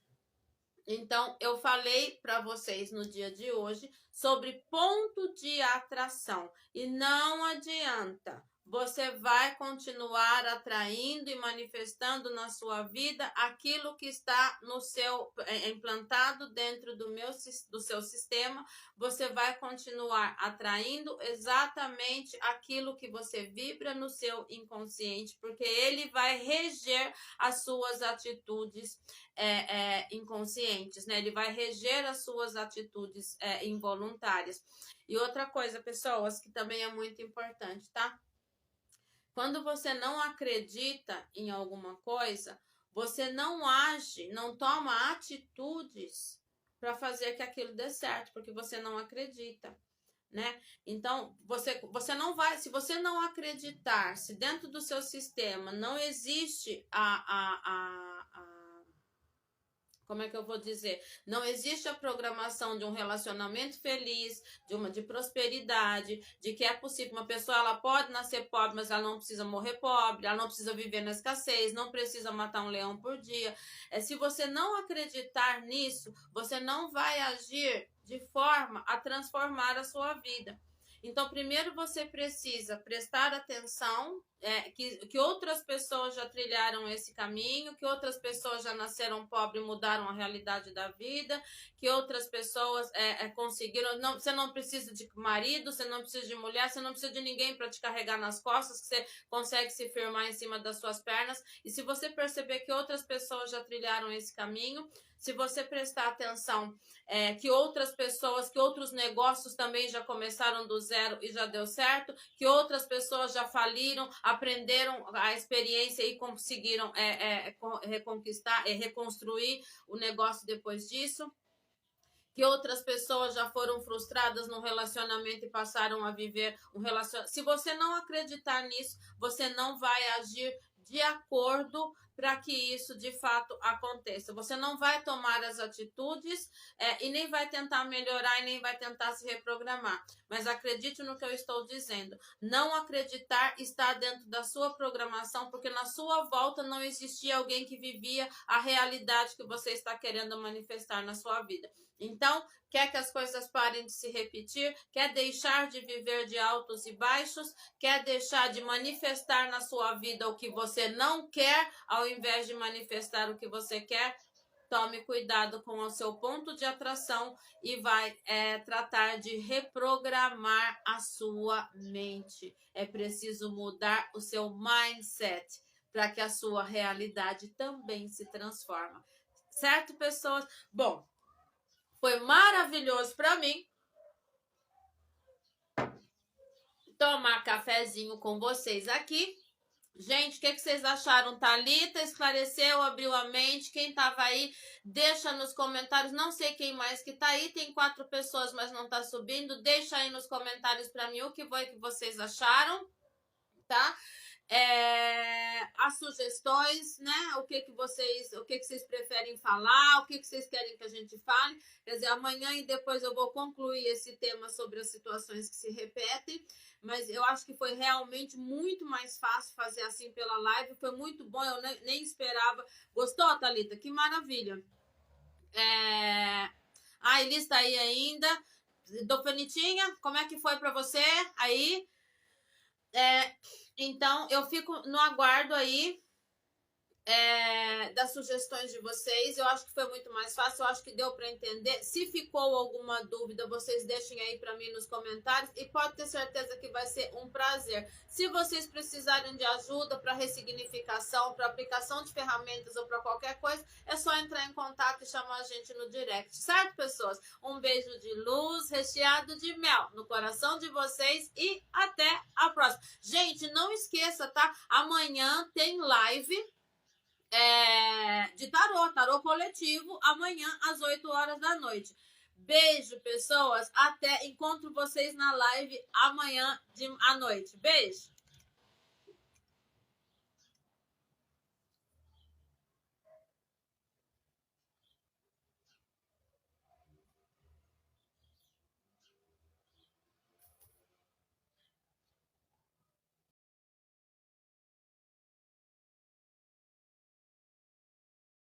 então, eu falei para vocês no dia de hoje sobre ponto de atração. E não adianta. Você vai continuar atraindo e manifestando na sua vida aquilo que está implantado dentro do seu sistema. Você vai continuar atraindo exatamente aquilo que você vibra no seu inconsciente, porque ele vai reger as suas atitudes inconscientes, né? Ele vai reger as suas atitudes involuntárias. E outra coisa, pessoas, que também é muito importante, tá? Quando você não acredita em alguma coisa, você não age, não toma atitudes para fazer que aquilo dê certo, porque você não acredita, né? Então, você não vai, se você não acreditar, se dentro do seu sistema não existe como é que eu vou dizer? Não existe a programação de um relacionamento feliz, de prosperidade, de que é possível. Uma pessoa, ela pode nascer pobre, mas ela não precisa morrer pobre, ela não precisa viver na escassez, não precisa matar um leão por dia. Se você não acreditar nisso, você não vai agir de forma a transformar a sua vida. Então, primeiro você precisa prestar atenção que outras pessoas já trilharam esse caminho, que outras pessoas já nasceram pobres e mudaram a realidade da vida, que outras pessoas conseguiram. Não, você não precisa de marido, você não precisa de mulher, você não precisa de ninguém para te carregar nas costas, que você consegue se firmar em cima das suas pernas. E se você perceber que outras pessoas já trilharam esse caminho, se você prestar atenção que outras pessoas, que outros negócios também já começaram do zero e já deu certo, que outras pessoas já faliram, aprenderam a experiência e conseguiram reconquistar, reconstruir o negócio depois disso, que outras pessoas já foram frustradas no relacionamento e passaram a viver um relacionamento. Se você não acreditar nisso, você não vai agir de acordo para que isso de fato aconteça. Você não vai tomar as atitudes e nem vai tentar melhorar e nem vai tentar se reprogramar. Mas acredite no que eu estou dizendo. Não acreditar está dentro da sua programação, porque na sua volta não existia alguém que vivia a realidade que você está querendo manifestar na sua vida. Então, quer que as coisas parem de se repetir? Quer deixar de viver de altos e baixos? Quer deixar de manifestar na sua vida o que você não quer, ao invés de manifestar o que você quer? Tome cuidado com o seu ponto de atração e vai tratar de reprogramar a sua mente. É preciso mudar o seu mindset para que a sua realidade também se transforme. Certo, pessoas? Bom, foi maravilhoso para mim tomar cafezinho com vocês aqui. Gente, o que vocês acharam? Thalita esclareceu, abriu a mente. Quem estava aí, deixa nos comentários. Não sei quem mais que tá aí. Tem 4 pessoas, mas não tá subindo. Deixa aí nos comentários para mim o que foi que vocês acharam, tá? As sugestões, né? O que vocês preferem falar, o que vocês querem que a gente fale. Quer dizer, amanhã e depois eu vou concluir esse tema sobre as situações que se repetem, mas eu acho que foi realmente muito mais fácil fazer assim pela live. Foi muito bom, eu nem esperava. Gostou, Thalita? Que maravilha. A Elis tá aí ainda. Dofanitinha, como é que foi para você aí? Então, eu fico no aguardo aí das sugestões de vocês. Eu acho que foi muito mais fácil, eu acho que deu para entender. Se ficou alguma dúvida, vocês deixem aí para mim nos comentários e pode ter certeza que vai ser um prazer. Se vocês precisarem de ajuda para ressignificação, para aplicação de ferramentas ou para qualquer coisa, é só entrar em contato e chamar a gente no direct, certo, pessoas? Um beijo de luz recheado de mel no coração de vocês e até a próxima. Gente, não esqueça, tá? Amanhã tem live de tarô coletivo, amanhã às 8 horas da noite. Beijo, pessoas. Encontro vocês na live amanhã à noite. Beijo.